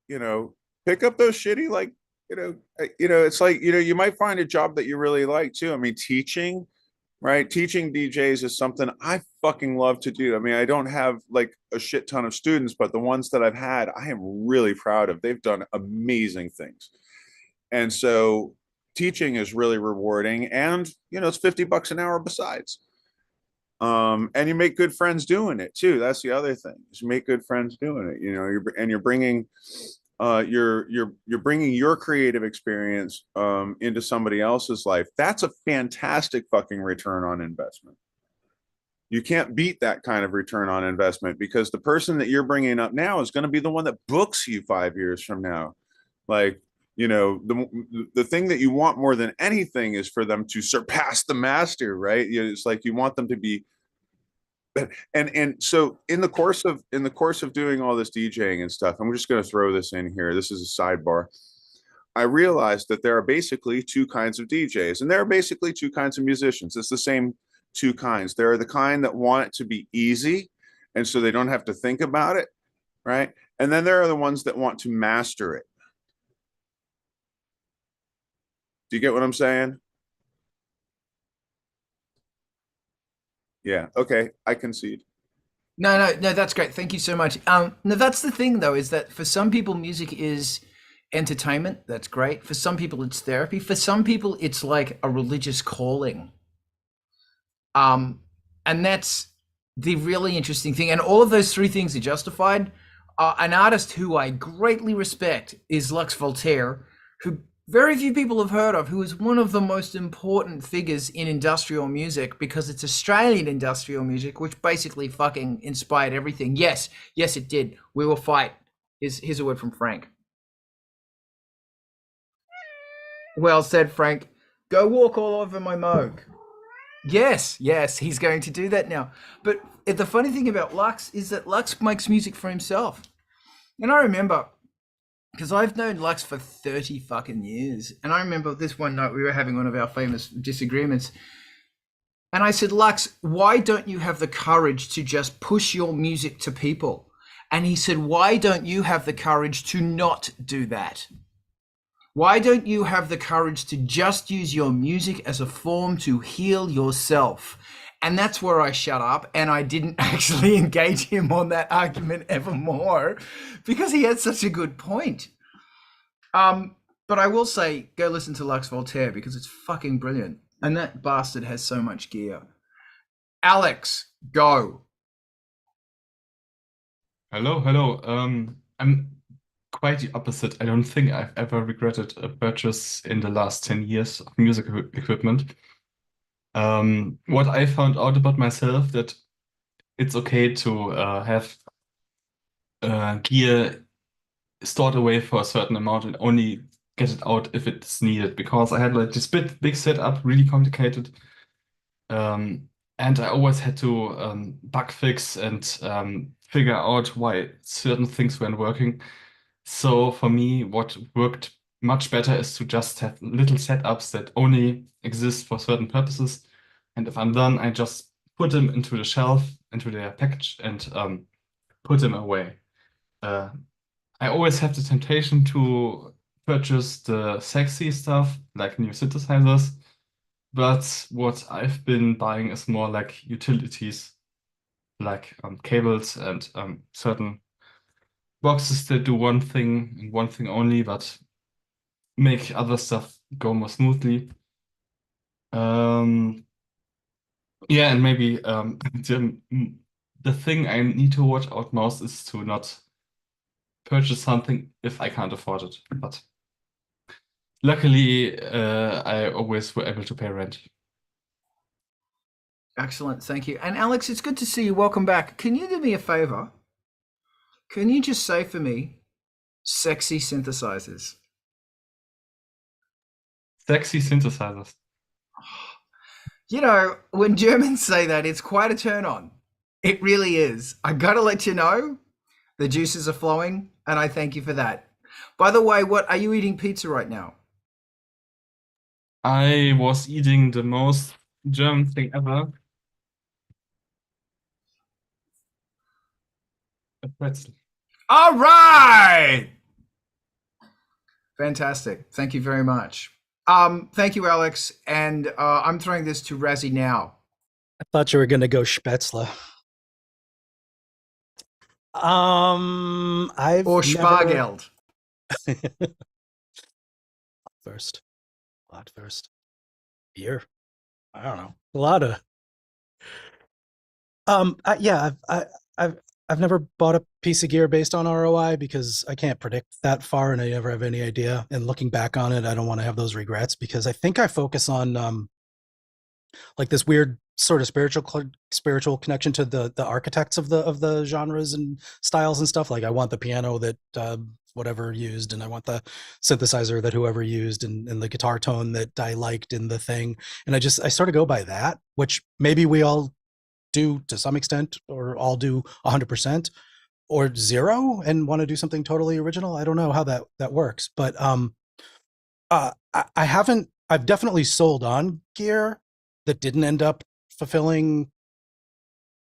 pick up those shitty, like, it's like, you might find a job that you really like too. I mean, teaching, right? Teaching DJs is something I fucking love to do. I mean, I don't have like a shit ton of students, but the ones that I've had, I am really proud of. They've done amazing things. And so teaching is really rewarding. And, it's $50 an hour besides. And you make good friends doing it too. That's the other thing. You make good friends doing it. You're bringing you're bringing your creative experience into somebody else's life. That's a fantastic fucking return on investment. You can't beat that kind of return on investment because the person that you're bringing up now is going to be the one that books you 5 years from now. Like, the thing that you want more than anything is for them to surpass the master, right? It's like you want them to be. And so in the course of doing all this DJing and stuff, I'm just going to throw this in here. This is a sidebar. I realized that there are basically two kinds of DJs, and there are basically two kinds of musicians. It's the same two kinds. There are the kind that want it to be easy, and so they don't have to think about it, right? And then there are the ones that want to master it. Do you get what I'm saying? Yeah. Okay. I concede. No, that's great. Thank you so much. No, that's the thing though, is that for some people, music is entertainment. That's great. For some people, it's therapy. For some people, it's like a religious calling. And that's the really interesting thing. And all of those three things are justified. An artist who I greatly respect is Lux Voltaire, who very few people have heard of, who is one of the most important figures in industrial music because it's Australian industrial music, which basically fucking inspired everything. Yes, it did. We will fight. Here's a word from Frank. Well said, Frank. Go walk all over my Moog. Yes, he's going to do that now. But the funny thing about Lux is that Lux makes music for himself. And I remember, because I've known Lux for 30 fucking years, and I remember this one night we were having one of our famous disagreements, and I said, Lux, why don't you have the courage to just push your music to people? And he said, why don't you have the courage to not do that? Why don't you have the courage to just use your music as a form to heal yourself? And that's where I shut up, and I didn't actually engage him on that argument ever more because he had such a good point. But I will say, go listen to Lux Voltaire because it's fucking brilliant. And that bastard has so much gear. Alex, go. Hello. I'm quite the opposite. I don't think I've ever regretted a purchase in the last 10 years of music equipment. What I found out about myself that it's okay to have gear stored away for a certain amount and only get it out if it's needed, because I had like this big setup, really complicated, and I always had to bug fix and figure out why certain things weren't working. So for me, what worked much better is to just have little setups that only exist for certain purposes. And if I'm done, I just put them into the shelf, into their package, and put them away. I always have the temptation to purchase the sexy stuff, like new synthesizers. But what I've been buying is more like utilities, like cables and certain boxes that do one thing and one thing only, but make other stuff go more smoothly. Yeah, and maybe the thing I need to watch out most is to not purchase something if I can't afford it. But luckily, I always were able to pay rent. Excellent, thank you. And Alex, it's good to see you. Welcome back. Can you do me a favor? Can you just say for me, sexy synthesizers? Sexy synthesizers. You know, when Germans say that, it's quite a turn on. It really is. I gotta let you know, the juices are flowing, and I thank you for that. By the way, what are you eating pizza right now? I was eating the most German thing ever. A pretzel. All right. Fantastic. Thank you very much. Thank you, Alex. And I'm throwing this to Razi now. I thought you were gonna go Spätzle. I've Or never... Spargeld. First. Beer. I don't know. A lot of. Yeah, I've never bought a piece of gear based on ROI because I can't predict that far and I never have any idea. And looking back on it, I don't want to have those regrets because I think I focus on like this weird sort of spiritual connection to the architects of the genres and styles and stuff. Like I want the piano that whatever used, and I want the synthesizer that whoever used, and the guitar tone that I liked in the thing. And I sort of go by that, which maybe we all do to some extent, or all do 100% or zero and want to do something totally original. I don't know how that works, but I've definitely sold on gear that didn't end up fulfilling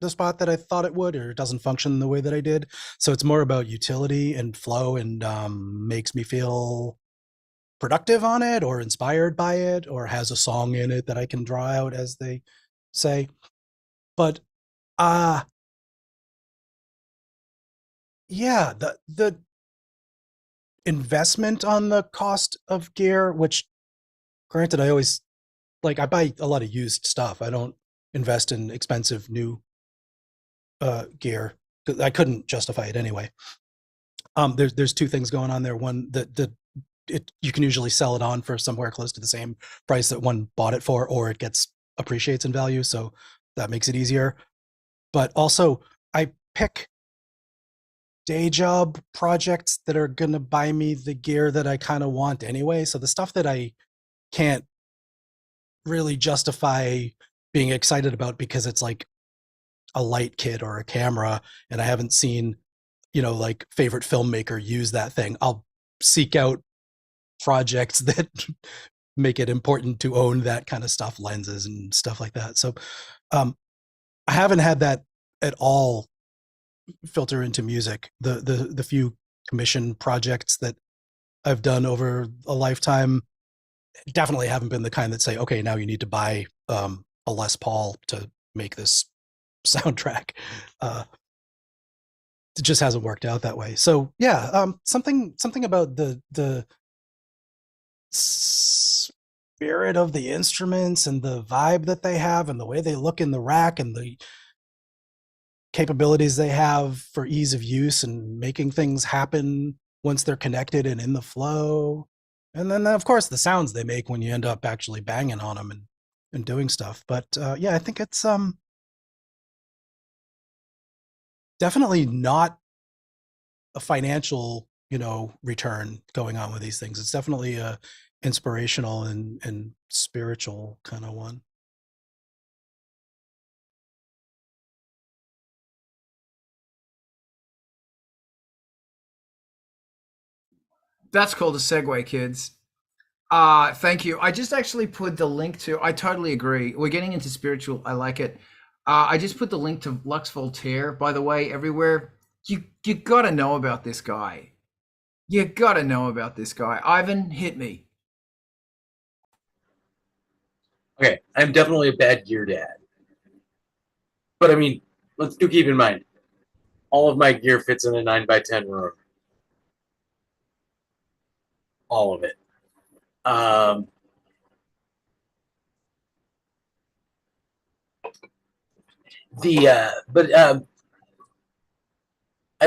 the spot that I thought it would, or it doesn't function the way that I did. So it's more about utility and flow, and makes me feel productive on it or inspired by it, or has a song in it that I can draw out, as they say. But yeah, the investment on the cost of gear, which granted, I always like, I buy a lot of used stuff. I don't invest in expensive new gear. I couldn't justify it anyway. There's two things going on there. One, you can usually sell it on for somewhere close to the same price that one bought it for, or it appreciates in value. So that makes it easier. But also I pick day job projects that are going to buy me the gear that I kind of want anyway. So the stuff that I can't really justify being excited about because it's like a light kit or a camera, and I haven't seen, like favorite filmmaker use that thing. I'll seek out projects that make it important to own that kind of stuff, lenses and stuff like that. So I haven't had that at all filter into music. The few commission projects that I've done over a lifetime definitely haven't been the kind that say, okay, now you need to buy a Les Paul to make this soundtrack. It just hasn't worked out that way. So yeah, something about the spirit of the instruments and the vibe that they have and the way they look in the rack and the capabilities they have for ease of use and making things happen once they're connected and in the flow. And then of course the sounds they make when you end up actually banging on them and doing stuff. But yeah, I think it's definitely not a financial, return going on with these things. It's definitely a inspirational and spiritual kind of one. That's called a segue, kids. Thank you. I just actually put the link to. I totally agree. We're getting into spiritual. I like it. I just put the link to Lux Voltaire, by the way, everywhere. You gotta know about this guy. You gotta know about this guy. Ivan, hit me. Okay, I'm definitely a bad gear dad. But I mean, let's do keep in mind, all of my gear fits in a 9x10 room. All of it. I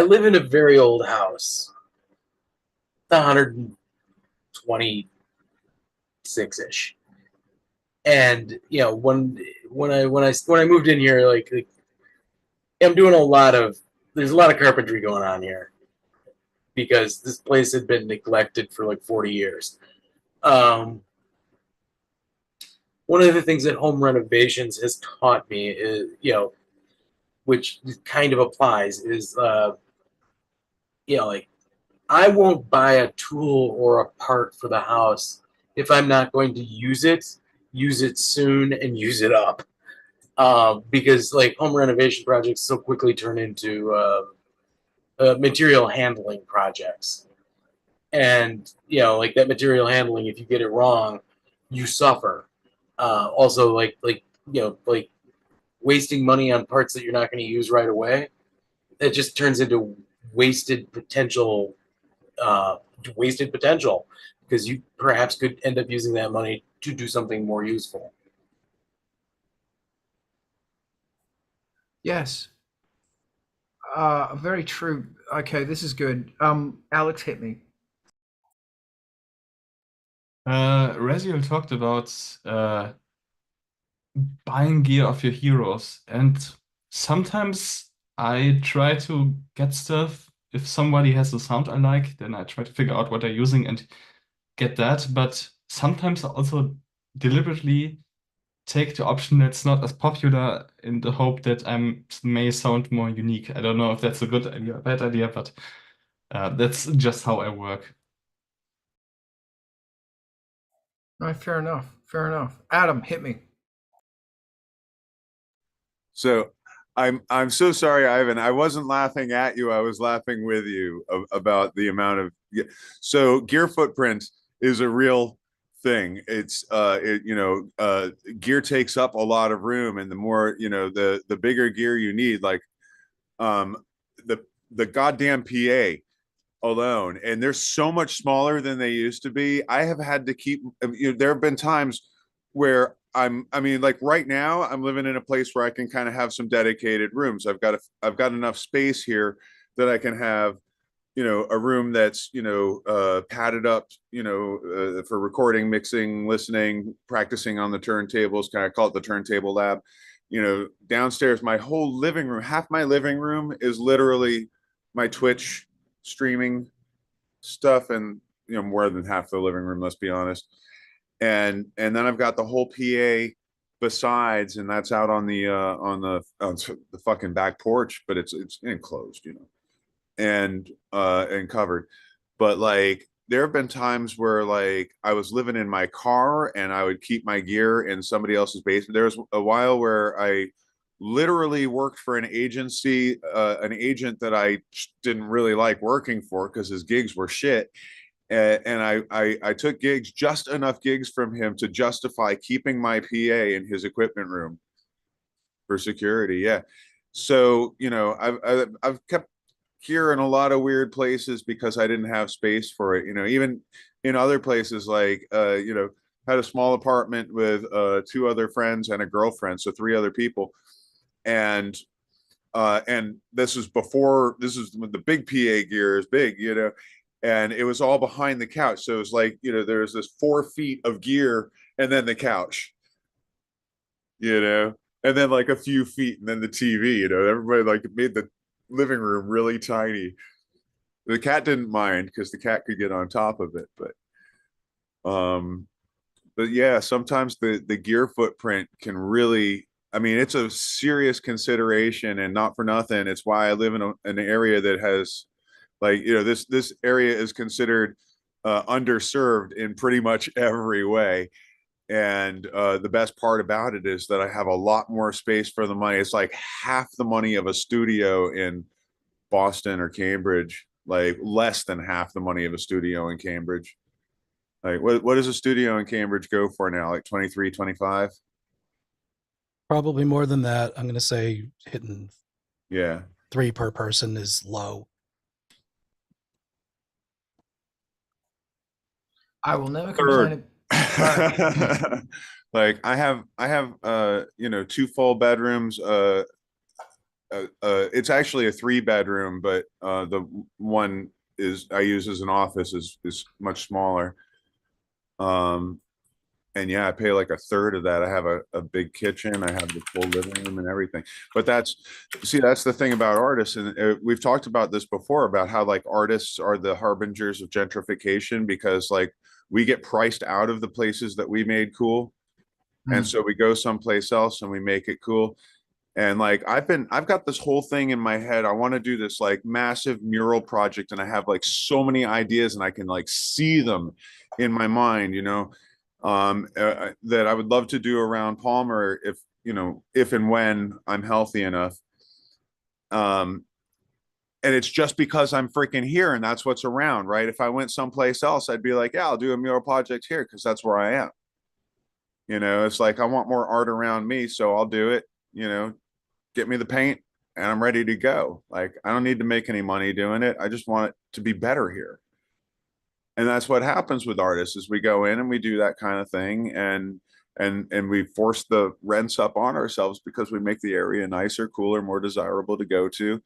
live in a very old house. It's 126-ish. And when I moved in here, like I'm doing there's a lot of carpentry going on here because this place had been neglected for like 40 years. One of the things that home renovations has taught me is, which kind of applies, is like I won't buy a tool or a part for the house if I'm not going to use it soon, and use it up. Because like home renovation projects so quickly turn into material handling projects. And, like that material handling, if you get it wrong, you suffer. Also, like wasting money on parts that you're not going to use right away, it just turns into wasted potential because you perhaps could end up using that money to do something more useful. Yes. Very true. Okay, this is good. Alex, hit me. Raziel talked about buying gear of your heroes, and sometimes I try to get stuff. If somebody has a sound I like, then I try to figure out what they're using and get that. But sometimes I also deliberately take the option that's not as popular in the hope that I may sound more unique. I don't know if that's a good idea or bad idea, but that's just how I work. All right, fair enough. Fair enough. Adam, hit me. So I'm so sorry, Ivan. I wasn't laughing at you. I was laughing with you about the amount of. So gear footprint is a real thing. It's gear takes up a lot of room, and the more the bigger gear you need, like the goddamn PA alone, and they're so much smaller than they used to be. I have had to keep. There have been times where like right now I'm living in a place where I can kind of have some dedicated rooms. I've got enough space here that I can have, a room that's, padded up, for recording, mixing, listening, practicing on the turntables. Kind of call it the turntable lab. Downstairs, my whole living room, half my living room is literally my Twitch streaming stuff, and more than half the living room, let's be honest. and then I've got the whole PA besides, and that's out on the fucking back porch, but it's enclosed, you know, and covered. But like there have been times where like I was living in my car and I would keep my gear in somebody else's basement. There was a while where I literally worked for an agency, an agent that I didn't really like working for because his gigs were shit. And I took gigs, just enough gigs from him to justify keeping my PA in his equipment room for security. Yeah. So, you know, I've kept gear in a lot of weird places because I didn't have space for it. You know, even in other places like, you know, had a small apartment with 2 other friends and a girlfriend, so 3 other people. And this was when the big PA gear is big, you know, and it was all behind the couch. So it was like, you know, there's this 4 feet of gear and then the couch, you know, and then like a few feet and then the TV, you know, everybody like made the living room really tiny. The cat didn't mind because the cat could get on top of it, but yeah, sometimes the gear footprint can really, I mean, it's a serious consideration, and not for nothing. It's why I live in an area that has, like, you know, this area is considered underserved in pretty much every way. And the best part about it is that I have a lot more space for the money. It's like half the money of a studio in Boston or Cambridge, like less than half the money of a studio in Cambridge. Like what does a studio in Cambridge go for now? Like 23, 25? Probably more than that. I'm going to say hitting Yeah. 3 per person is low. I will never complain. Like I have you know, 2 full bedrooms. It's actually a 3-bedroom, but the one I use as an office is much smaller. And yeah, I pay like a third of that. I have a big kitchen. I have the full living room and everything. But that's the thing about artists, and we've talked about this before, about how like artists are the harbingers of gentrification, because like we get priced out of the places that we made cool, and so we go someplace else and we make it cool. And like I've got this whole thing in my head. I want to do this like massive mural project, and I have like so many ideas, and I can like see them in my mind, you know, that I would love to do around Palmer if, you know, if and when I'm healthy enough. And it's just because I'm freaking here and that's what's around, right? If I went someplace else, I'd be like, yeah, I'll do a mural project here because that's where I am. You know, it's like I want more art around me, so I'll do it. You know, get me the paint and I'm ready to go. Like I don't need to make any money doing it. I just want it to be better here. And that's what happens with artists, is we go in and we do that kind of thing, and we force the rents up on ourselves because we make the area nicer, cooler, more desirable to go to.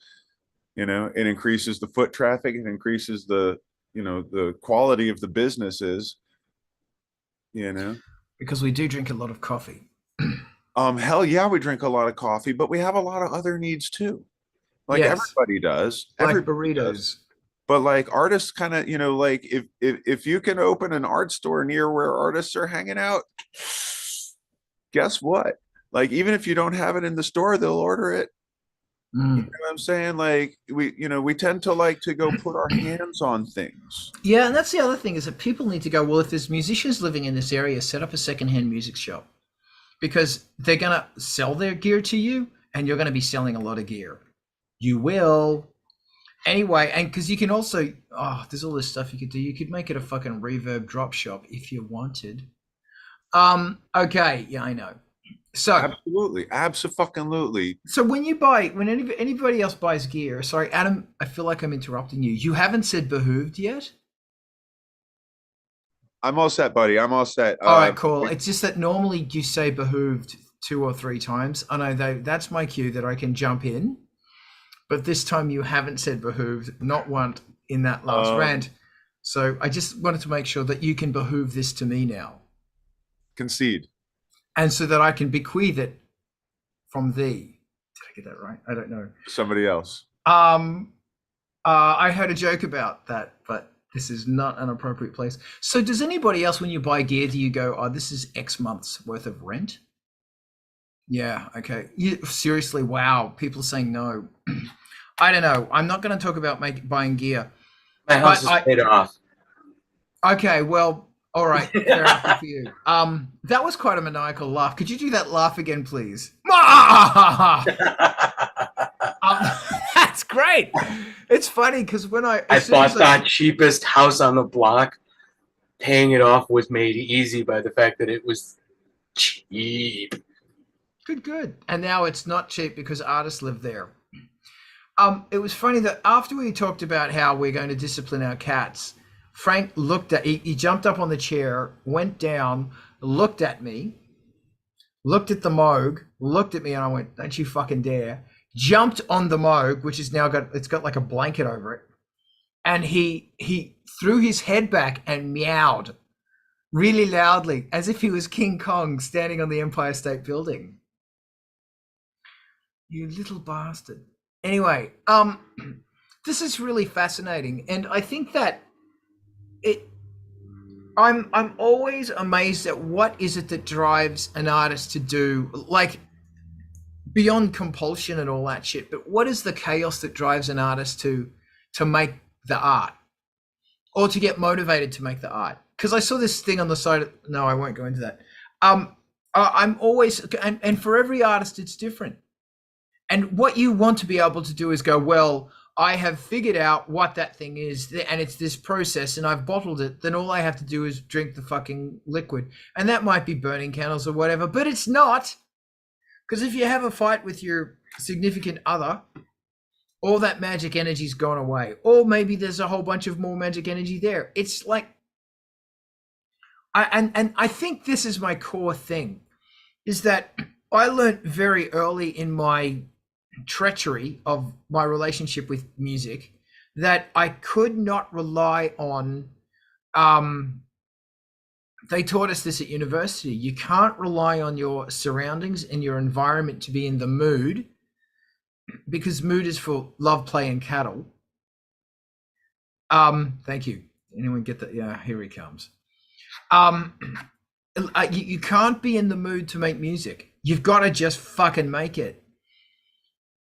You know, it increases the foot traffic, it increases the, you know, the quality of the businesses, you know. Because we do drink a lot of coffee. Hell yeah, we drink a lot of coffee, but we have a lot of other needs too. Like Yes. everybody does. Like Everybody burritos. does. But like artists kind of, you know, like if you can open an art store near where artists are hanging out, guess what? Like even if you don't have it in the store, they'll order it. You know what I'm saying? Like we tend to like to go put our hands on things. Yeah, and that's the other thing, is that people need to go, well, if there's musicians living in this area, set up a secondhand music shop, because they're going to sell their gear to you and you're going to be selling a lot of gear. You will. Anyway, and because you can also, there's all this stuff you could do. You could make it a fucking reverb drop shop if you wanted. Okay, yeah, I know. So Absolutely, absolutely. So when anybody else buys gear, sorry, Adam, I feel like I'm interrupting you. You haven't said behooved yet? I'm all set, buddy. I'm all set. All right, cool. It's just that normally you say behooved 2 or 3 times. I know that's my cue that I can jump in. But this time you haven't said behooved, not once in that last rant. So I just wanted to make sure that you can behoove this to me now. Concede. And so that I can bequeath it from thee. Did I get that right? I don't know. Somebody else. I heard a joke about that, but This is not an appropriate place. So does anybody else, when you buy gear, do you go, oh, this is X months worth of rent? Yeah, okay. Seriously, wow. People are saying no. I don't know. I'm not going to talk about buying gear. My house is paid off. Okay, well, all right. Fair enough for you. That was quite a maniacal laugh. Could you do that laugh again, please? That's great. It's funny because when I bought that cheapest house on the block, paying it off was made easy by the fact that it was cheap. Good. And now it's not cheap because artists live there. It was funny that after we talked about how we're going to discipline our cats, Frank he jumped up on the chair, went down, looked at me, looked at the MOOG, looked at me, and I went, don't you fucking dare. Jumped on the MOOG, which is now got like a blanket over it, and he threw his head back and meowed really loudly as if he was King Kong standing on the Empire State Building. You little bastard. Anyway, this is really fascinating, and I think that I'm always amazed at what is it that drives an artist to do, like, beyond compulsion and all that shit, but what is the chaos that drives an artist to make the art, or to get motivated to make the art? Because I saw this thing on the side of, no, I won't go into that. I'm always, and for every artist it's different, and what you want to be able to do is go, well, I have figured out what that thing is, and it's this process, and I've bottled it. Then all I have to do is drink the fucking liquid, and that might be burning candles or whatever, but it's not. Because if you have a fight with your significant other, all that magic energy's gone away. Or maybe there's a whole bunch of more magic energy there. It's like, I think this is my core thing, is that I learned very early in my treachery of my relationship with music that I could not rely on, they taught us this at university. You can't rely on your surroundings and your environment to be in the mood, because mood is for love, play, and cattle. Thank you. Anyone get that? Yeah, here he comes. You can't be in the mood to make music. You've got to just fucking make it.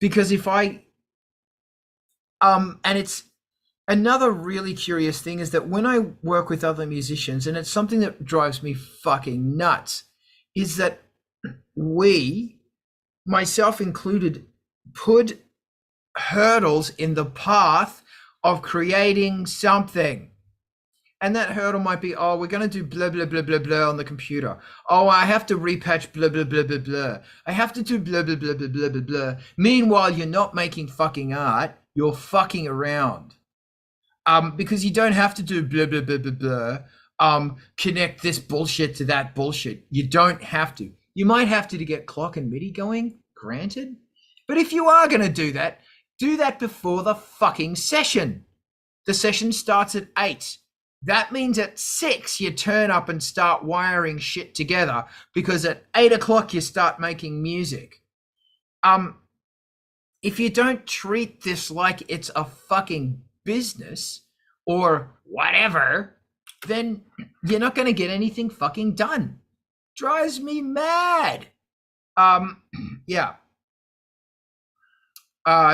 Because if and it's another really curious thing is that when I work with other musicians, and it's something that drives me fucking nuts, is that we, myself included, put hurdles in the path of creating something. And that hurdle might be, oh, we're going to do blah, blah, blah, blah, blah on the computer. Oh, I have to repatch blah, blah, blah, blah, blah. I have to do blah, blah, blah, blah, blah, blah, blah. Meanwhile, you're not making fucking art. You're fucking around. Because you don't have to do blah, blah, blah, blah, blah. Connect this bullshit to that bullshit. You don't have to. You might have to get clock and MIDI going, granted. But if you are going to do that before the fucking session. The session starts at 8. That means at 6 you turn up and start wiring shit together, because at 8 o'clock you start making music. If you don't treat this like it's a fucking business or whatever, then you're not going to get anything fucking done. Drives me mad. Yeah.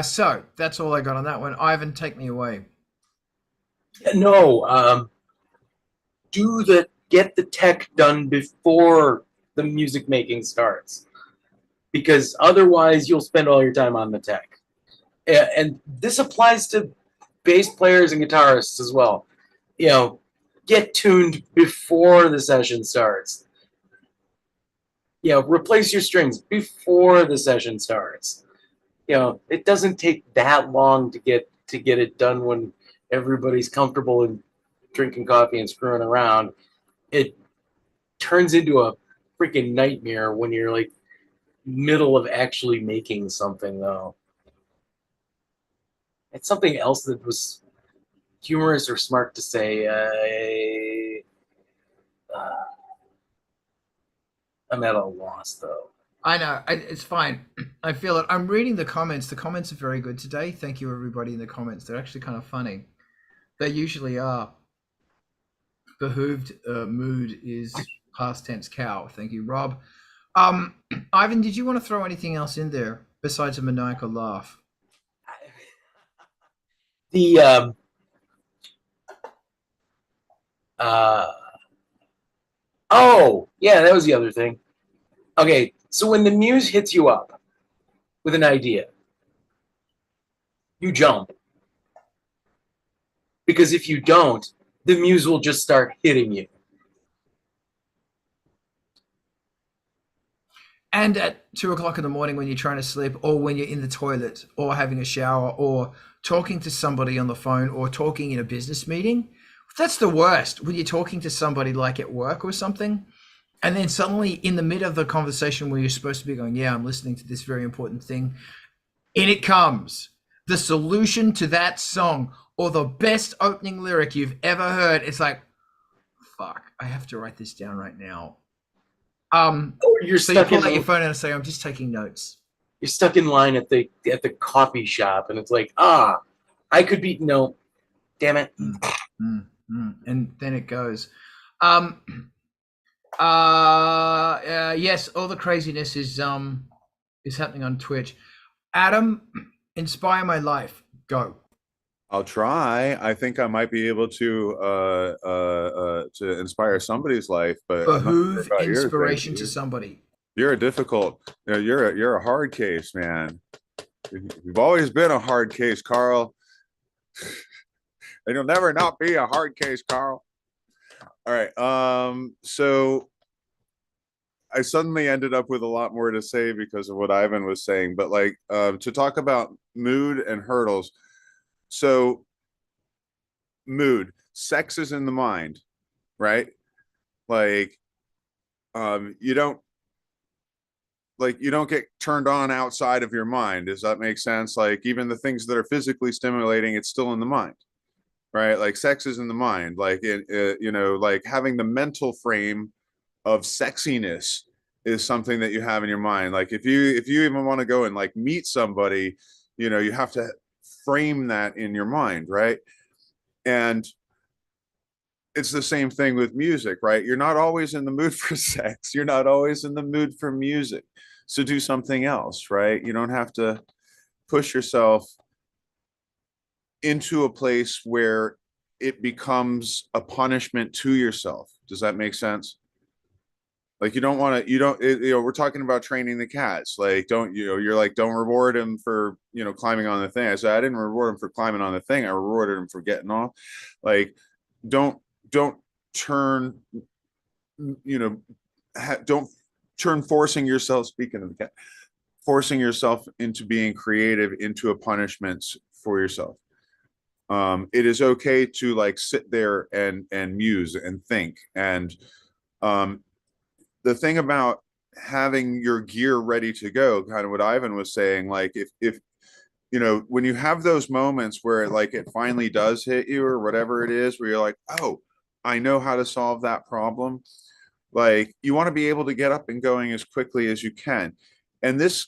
So that's all I got on that one. Ivan, take me away. No, get the tech done before the music making starts, because otherwise you'll spend all your time on the tech. And this applies to bass players and guitarists as well. You know, get tuned before the session starts. You know, replace your strings before the session starts. You know, it doesn't take that long to get it done when everybody's comfortable in drinking coffee and screwing around. It turns into a freaking nightmare when you're like middle of actually making something, though. It's something else that was humorous or smart to say. I'm at a loss, though. I know. It's fine. I feel it. I'm reading the comments. The comments are very good today. Thank you, everybody in the comments. They're actually kind of funny. They usually are. Behooved mood is past tense cow. Thank you, Rob. Ivan, did you want to throw anything else in there besides a maniacal laugh? The oh yeah, that was the other thing. Okay, so when the muse hits you up with an idea, you jump. Because if you don't, the muse will just start hitting you. And at 2 o'clock in the morning when you're trying to sleep, or when you're in the toilet, or having a shower, or talking to somebody on the phone, or talking in a business meeting, that's the worst. When you're talking to somebody like at work or something, and then suddenly in the middle of the conversation where you're supposed to be going, yeah, I'm listening to this very important thing, in it comes the solution to that song or the best opening lyric you've ever heard. It's like, fuck, I have to write this down right now. Or you're So you stuck pull in out your phone and say, I'm just taking notes. you're stuck in line at the coffee shop, and it's like, I could be no, damn it. And then it goes. Yes, all the craziness is happening on Twitch. Adam, inspire my life. Go. I'll try. I think I might be able to inspire somebody's life, but I'm not sure Behoove about yours, inspiration baby. to somebody. You're a difficult. You're a hard case, man. You've always been a hard case, Carl. And you'll never not be a hard case, Carl. All right. So I suddenly ended up with a lot more to say because of what Ivan was saying, but like to talk about mood and hurdles. So mood, sex is in the mind, right? Like you don't get turned on outside of your mind. Does that make sense? Like even the things that are physically stimulating, it's still in the mind, right? Like sex is in the mind. Like like having the mental frame of sexiness is something that you have in your mind. Like if you even want to go and like meet somebody, you have to frame that in your mind, right? And it's the same thing with music, right? You're not always in the mood for sex. You're not always in the mood for music. So do something else, right? You don't have to push yourself into a place where it becomes a punishment to yourself. Does that make sense? Like we're talking about training the cats. Like you're like, don't reward him for, climbing on the thing. I said, I didn't reward him for climbing on the thing. I rewarded him for getting off. Like, don't turn, don't turn forcing yourself, speaking of the cat, forcing yourself into being creative into a punishment for yourself. It is okay to like sit there and muse and think. And the thing about having your gear ready to go, kind of what Ivan was saying, like if when you have those moments where like it finally does hit you or whatever it is, where you're like, oh, I know how to solve that problem. Like you want to be able to get up and going as quickly as you can. And this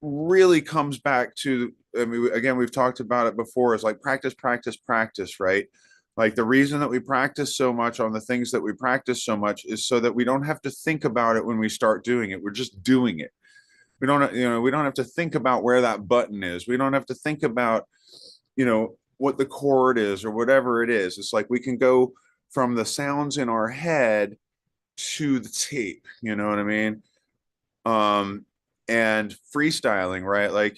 really comes back to, I mean, again, we've talked about it before, is like practice, practice, practice, right? Like the reason that we practice so much on the things that we practice so much is so that we don't have to think about it when we start doing it. We're just doing it. We don't have to think about where that button is. We don't have to think about, what the chord is or whatever it is. It's like we can go from the sounds in our head to the tape, you know what I mean? And freestyling, right? Like,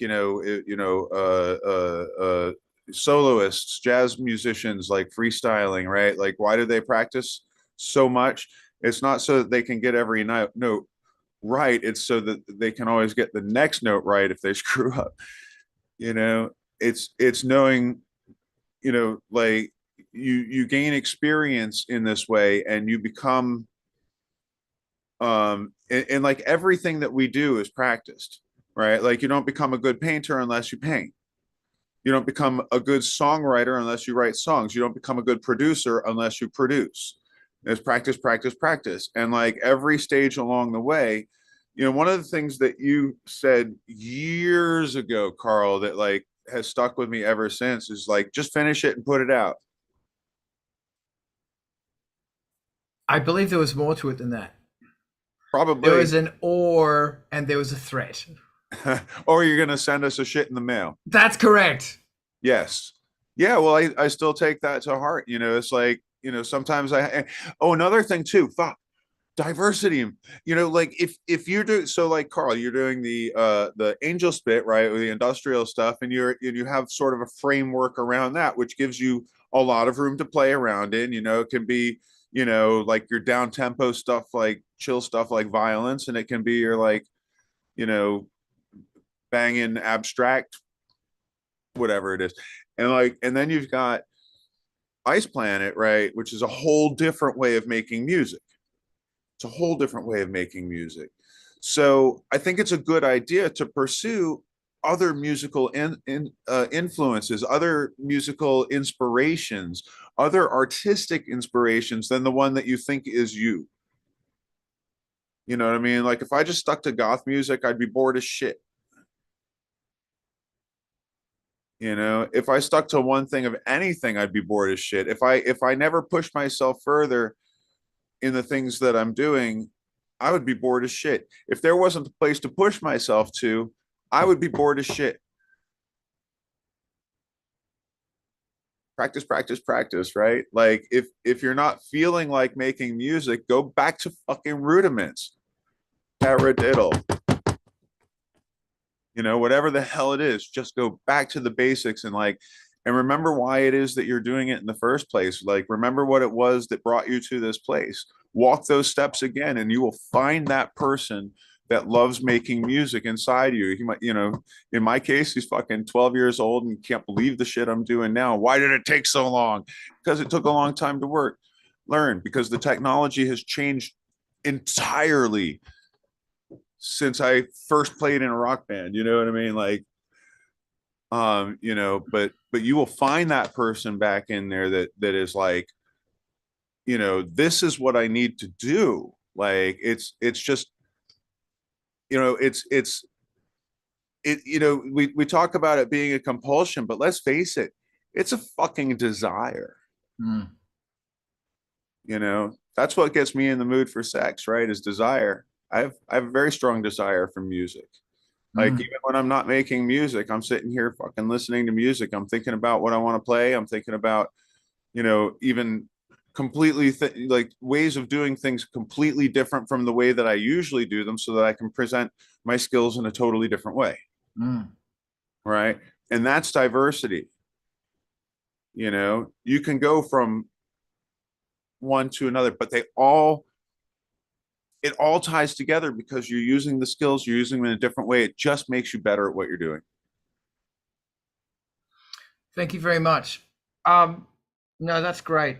soloists, jazz musicians, like freestyling, right? Like, why do they practice so much? It's not so that they can get every note right. It's so that they can always get the next note right if they screw up. It's knowing, like you gain experience in this way, and you become and like everything that we do is practiced, right? Like you don't become a good painter unless you paint. You don't become a good songwriter unless you write songs. You don't become a good producer unless you produce. There's practice, practice, practice. And like every stage along the way, one of the things that you said years ago, Carl, that like has stuck with me ever since is like, just finish it and put it out. I believe there was more to it than that. Probably. There was an or and there was a threat. Or you're going to send us a shit in the mail. That's correct. Yes. Yeah. Well, I still take that to heart. You know, it's like, you know, sometimes another thing too, fuck, diversity. You know, like if you do, so like Carl, you're doing the Angelspit, right? Or the industrial stuff, and you have sort of a framework around that, which gives you a lot of room to play around in. You know, it can be, you know, like your down tempo stuff, like chill stuff like violence, and it can be your like, you know, banging abstract, whatever it is. And like, and then you've got Ice Planet, right, which is a whole different way of making music. It's a whole different way of making music. So I think it's a good idea to pursue other musical influences, other musical inspirations, other artistic inspirations than the one that you think is you. You know what I mean? Like if I just stuck to goth music, I'd be bored as shit. You know, if I stuck to one thing of anything, I'd be bored as shit. If I never pushed myself further in the things that I'm doing, I would be bored as shit. If there wasn't a place to push myself to, I would be bored as shit. Practice, practice, practice, right? Like if you're not feeling like making music, go back to fucking rudiments. Paradiddle. You know, whatever the hell it is, just go back to the basics and remember why it is that you're doing it in the first place. Like, remember what it was that brought you to this place. Walk those steps again, and you will find that person that loves making music inside you. He might, you know, in my case, he's fucking 12 years old and can't believe the shit I'm doing now. Why did it take so long? Because it took a long time to learn, because the technology has changed entirely since I first played in a rock band. You know what I mean? Like, you know, but you will find that person back in there that is like, you know, this is what I need to do. Like, it's just, you know, you know, we talk about it being a compulsion, but let's face it, it's a fucking desire. Mm. You know, that's what gets me in the mood for sex, right? Is desire. I have a very strong desire for music. Like, even when I'm not making music, I'm sitting here fucking listening to music. I'm thinking about what I want to play. I'm thinking about, you know, even completely like ways of doing things completely different from the way that I usually do them, so that I can present my skills in a totally different way. Right. And that's diversity. You know, you can go from one to another, but it all ties together because you're using the skills, you're using them in a different way. It just makes you better at what you're doing. Thank you very much. No, that's great.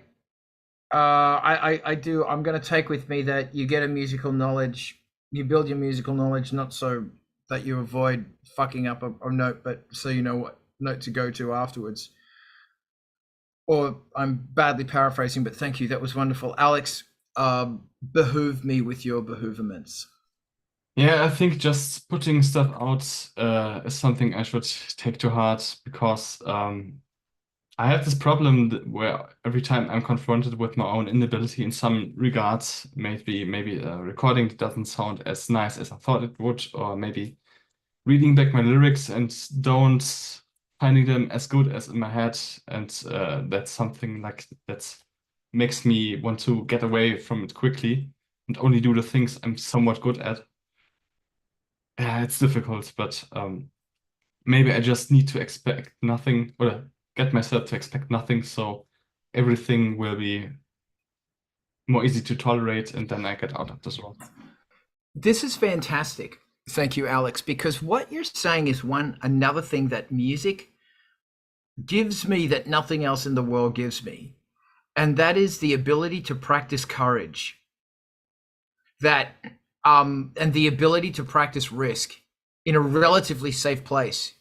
I do. I'm going to take with me that you get a musical knowledge, you build your musical knowledge, not so that you avoid fucking up a note, but so you know what note to go to afterwards. Or I'm badly paraphrasing, but thank you. That was wonderful. Alex, behoove me with your behoovements. Yeah, I think just putting stuff out is something I should take to heart, because I have this problem where every time I'm confronted with my own inability in some regards, maybe a recording that doesn't sound as nice as I thought it would, or maybe reading back my lyrics and don't finding them as good as in my head, and that's something like that makes me want to get away from it quickly and only do the things I'm somewhat good at. Yeah, it's difficult, but maybe I just need to expect nothing, or get myself to expect nothing, so everything will be more easy to tolerate, and then I get out of this world. This is fantastic. Thank you, Alex, because what you're saying is another thing that music gives me that nothing else in the world gives me. And that is the ability to practice courage. And the ability to practice risk in a relatively safe place.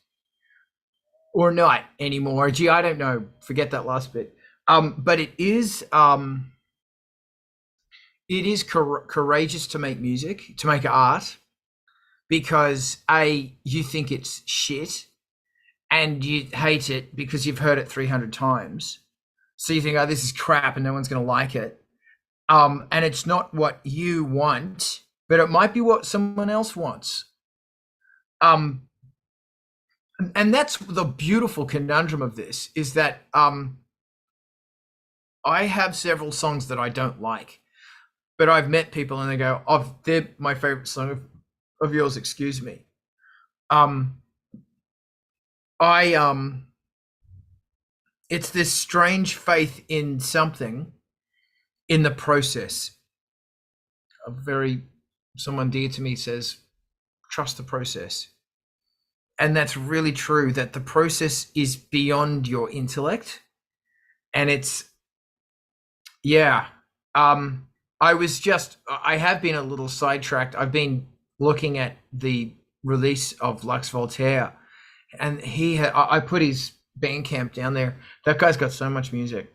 Or not anymore. Gee, I don't know. Forget that last bit. But it is courageous to make music, to make art, because you think it's shit and you hate it because you've heard it 300 times. So you think, oh, this is crap and no one's going to like it. And it's not what you want, but it might be what someone else wants. And that's the beautiful conundrum of this, is that I have several songs that I don't like, but I've met people and they go, "Oh, they're my favorite song of yours." Excuse me. It's this strange faith in something, in the process. Someone dear to me says, "Trust the process." And that's really true, that the process is beyond your intellect. And it's, yeah. I have been a little sidetracked. I've been looking at the release of Lux Voltaire, and I put his Bandcamp down there. That guy's got so much music.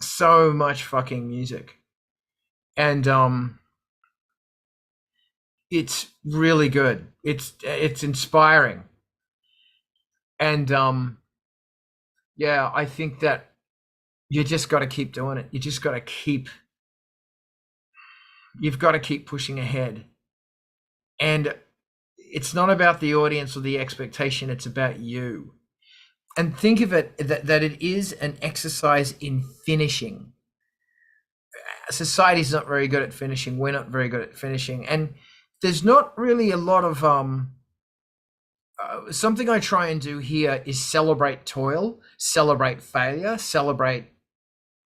So much fucking music. And it's really good. It's inspiring. And yeah, I think that you just got to keep doing it. You've got to keep pushing ahead. And it's not about the audience or the expectation, it's about you. And think of it that it is an exercise in finishing. Society's not very good at finishing. We're not very good at finishing. And there's not really a lot of something I try and do here is celebrate toil, celebrate failure, celebrate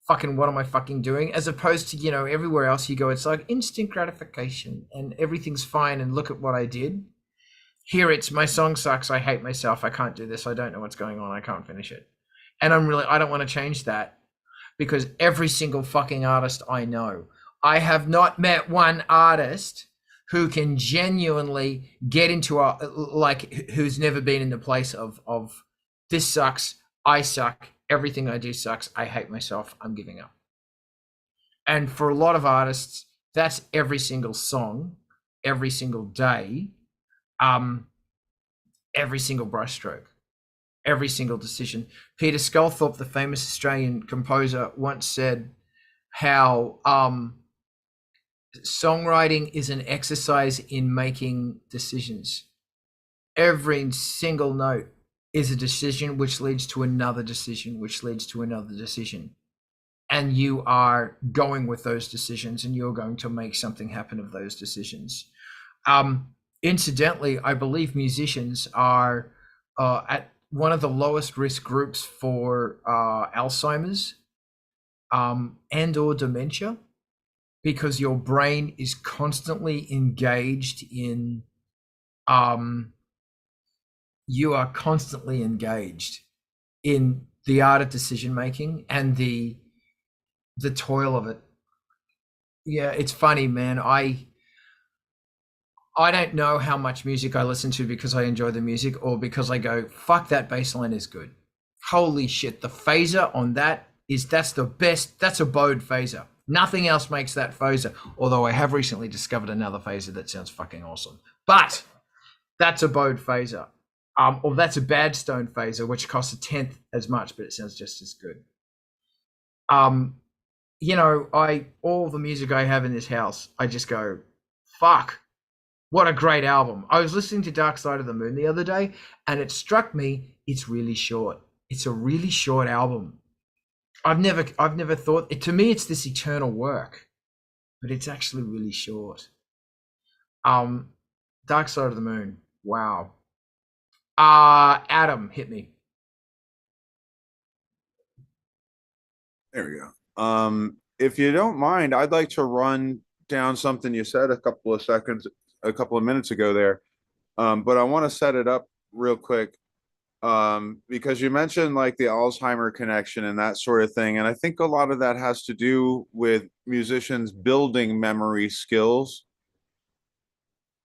fucking what am I fucking doing, as opposed to, everywhere else you go, it's like instant gratification and everything's fine and look at what I did. Here it's, my song sucks, I hate myself, I can't do this, I don't know what's going on, I can't finish it. And I don't want to change that, because every single fucking artist I know, I have not met one artist who can genuinely get into who's never been in the place of this sucks, I suck, everything I do sucks, I hate myself, I'm giving up. And for a lot of artists, that's every single song, every single day, every single brushstroke, every single decision. Peter Sculthorpe, the famous Australian composer, once said how songwriting is an exercise in making decisions. Every single note is a decision which leads to another decision, which leads to another decision. And you are going with those decisions, and you're going to make something happen of those decisions. Incidentally, I believe musicians are at one of the lowest risk groups for Alzheimer's and or dementia, because your brain is constantly engaged in you are constantly engaged in the art of decision making and the toil of it. Yeah, it's funny, man. I don't know how much music I listen to because I enjoy the music or because I go, fuck, that bass line is good. Holy shit, the phaser on that's the best. That's a Bode phaser. Nothing else makes that phaser. Although I have recently discovered another phaser that sounds fucking awesome. But that's a Bode phaser. Or that's a Badstone phaser, which costs 1/10 as much, but it sounds just as good. All the music I have in this house, I just go, fuck, what a great album. I was listening to Dark Side of the Moon the other day, and it struck me, it's really short. It's a really short album. I've never thought, to me, it's this eternal work, but it's actually really short. Dark Side of the Moon. Wow. Adam, hit me. There we go. If you don't mind, I'd like to run down something you said a couple of minutes ago there. But I want to set it up real quick. Because you mentioned like the Alzheimer connection and that sort of thing. And I think a lot of that has to do with musicians building memory skills.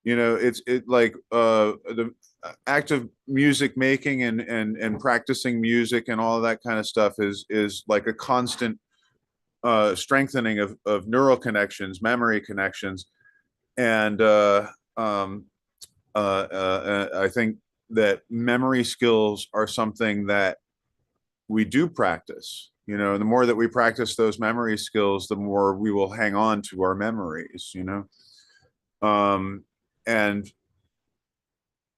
The act of music making and practicing music and all of that kind of stuff is like a constant strengthening of neural connections, memory connections. And I think that memory skills are something that we do practice. You know, the more that we practice those memory skills, the more we will hang on to our memories, you know. And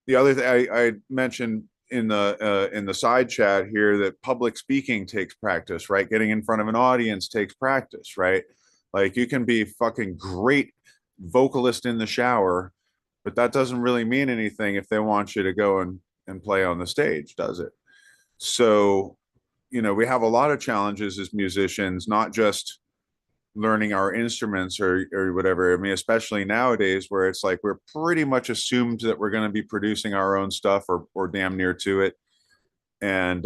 the other thing I mentioned in the side chat here, that public speaking takes practice, right? Getting in front of an audience takes practice, right? Like, you can be fucking great vocalist in the shower, but that doesn't really mean anything if they want you to go and play on the stage, does it? So, you know, we have a lot of challenges as musicians, not just learning our instruments or whatever. I mean, especially nowadays, where it's like we're pretty much assumed that we're going to be producing our own stuff, or damn near to it. And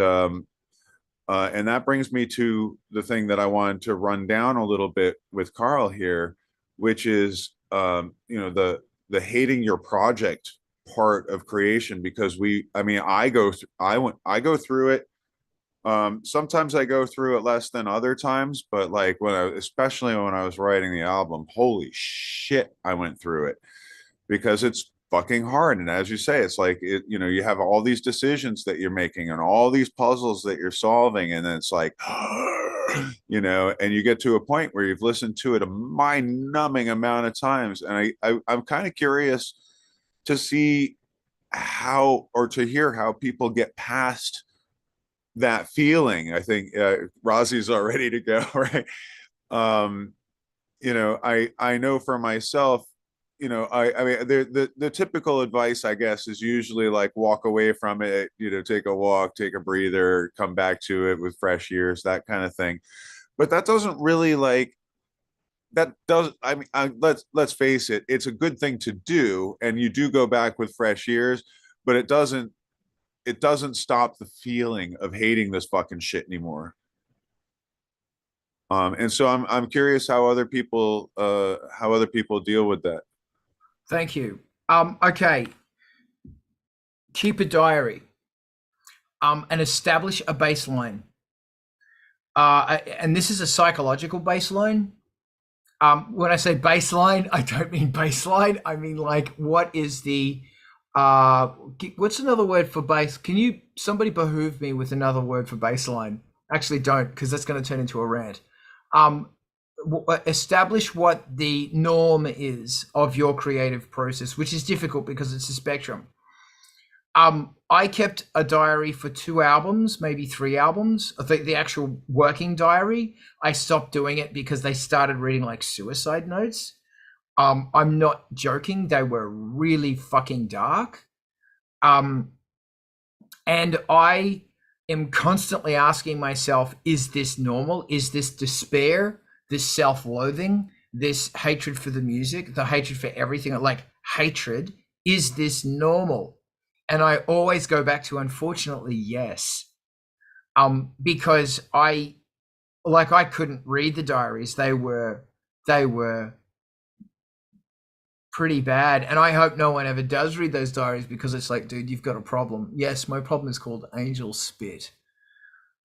that brings me to the thing that I wanted to run down a little bit with Carl here, which is you know, the hating your project part of creation, because I go through it. Sometimes I go through it less than other times, but like especially when I was writing the album, holy shit, I went through it, because it's fucking hard. And as you say, it's like, you know, you have all these decisions that you're making and all these puzzles that you're solving. And then it's like, you know, and you get to a point where you've listened to it a mind-numbing amount of times. And I'm kind of curious to see how, or to hear how people get past that feeling. I think Razi's all ready to go, right? You know, I know for myself, you know, I mean, the typical advice, I guess, is usually like, walk away from it, you know, take a walk, take a breather, come back to it with fresh ears, that kind of thing. But that doesn't really, like, that does, I mean, let's face it, it's a good thing to do, and you do go back with fresh ears, but it doesn't stop the feeling of hating this fucking shit anymore. And so I'm curious how other people deal with that. Thank you. Okay. Keep a diary. And establish a baseline. And this is a psychological baseline. When I say baseline, I don't mean baseline. I mean, like, what is the what's another word for base? Can somebody behoove me with another word for baseline? Actually, don't, because that's going to turn into a rant. Establish what the norm is of your creative process, which is difficult because it's a spectrum. I kept a diary for 2 albums, maybe 3 albums. I think the actual working diary, I stopped doing it because they started reading like suicide notes. I'm not joking. They were really fucking dark. And I am constantly asking myself, is this normal? Is this despair, this self-loathing, this hatred for the music, the hatred for everything, like hatred? Is this normal? And I always go back to, unfortunately, yes. Because I couldn't read the diaries. They were pretty bad. And I hope no one ever does read those diaries, because it's like, dude, you've got a problem. Yes, my problem is called Angelspit.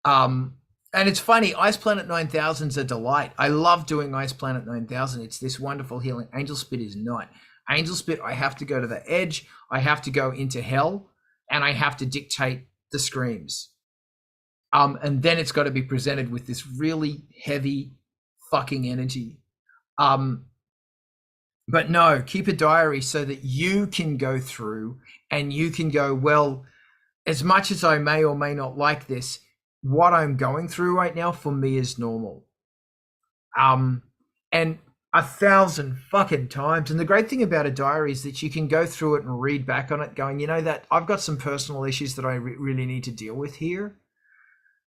And it's funny, Ice Planet 9000 is a delight. I love doing Ice Planet 9000. It's this wonderful healing. Angelspit is not. Angelspit, I have to go to the edge. I have to go into hell, and I have to dictate the screams. And then it's got to be presented with this really heavy fucking energy. But no, keep a diary so that you can go through and you can go, well, as much as I may or may not like this, what I'm going through right now for me is normal. And 1,000 fucking times. And the great thing about a diary is that you can go through it and read back on it going, you know, that I've got some personal issues that I really need to deal with here.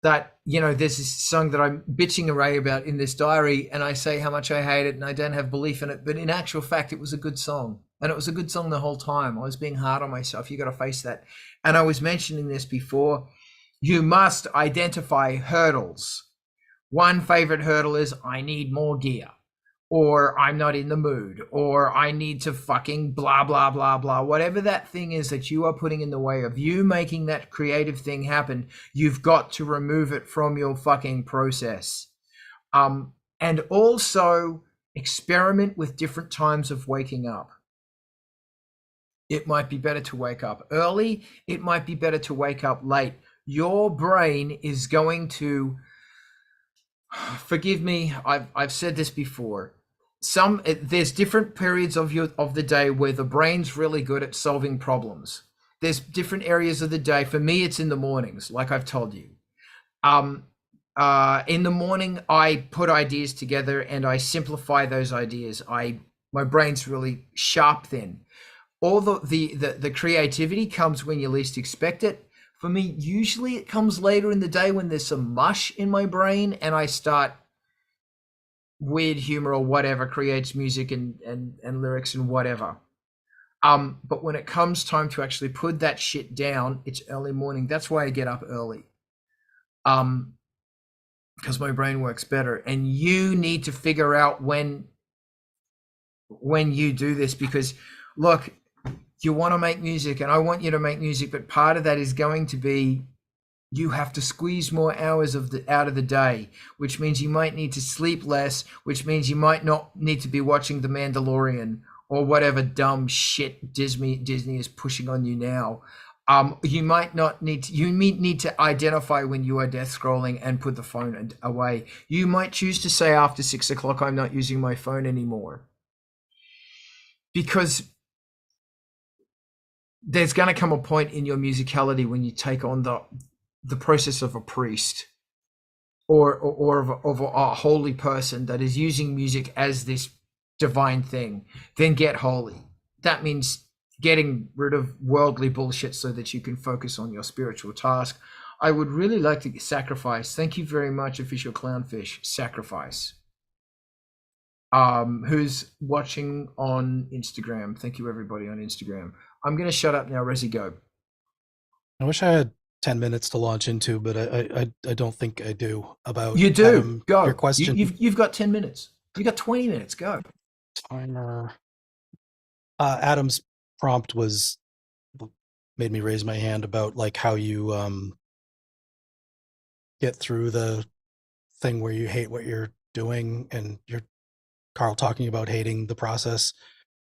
That, you know, there's this song that I'm bitching away about in this diary, and I say how much I hate it and I don't have belief in it. But in actual fact, it was a good song. And it was a good song the whole time. I was being hard on myself. You got to face that. And I was mentioning this before. You must identify hurdles. One favorite hurdle is, I need more gear, or I'm not in the mood, or I need to fucking blah, blah, blah, blah. Whatever that thing is that you are putting in the way of you making that creative thing happen, you've got to remove it from your fucking process. And also experiment with different times of waking up. It might be better to wake up early. It might be better to wake up late. Your brain is going to Forgive me, I've said this before. There's different periods of the day where the brain's really good at solving problems. There's different areas of the day. For me, it's in the mornings, like I've told you. In the morning, I put ideas together and I simplify those ideas. My brain's really sharp then. All the creativity comes when you least expect it. For me, usually it comes later in the day when there's some mush in my brain and I start weird humor or whatever, creates music and lyrics and whatever. But when it comes time to actually put that shit down, it's early morning. That's why I get up early. Because my brain works better. And you need to figure out when you do this, because look, you want to make music and I want you to make music, but part of that is going to be you have to squeeze more hours out of the day, which means you might need to sleep less, which means you might not need to be watching The Mandalorian or whatever dumb shit Disney is pushing on you now. You might not need to, you need to identify when you are death scrolling and put the phone away. You might choose to say after 6 o'clock, I'm not using my phone anymore. Because there's going to come a point in your musicality when you take on the process of a priest or of a holy person that is using music as this divine thing. Then get holy. That means getting rid of worldly bullshit so that you can focus on your spiritual task. I would really like to sacrifice. Thank you very much, Official Clownfish. Sacrifice. Who's watching on Instagram? Thank you, everybody on Instagram. I'm going to shut up now. Rezi, go. I wish I had 10 minutes to launch into, but I don't think I do. About you do. Adam, Go. Your question. You've got 10 minutes. You got 20 minutes. Go. Timer. Adam's prompt made me raise my hand about like how you get through the thing where you hate what you're doing, and you're Carl talking about hating the process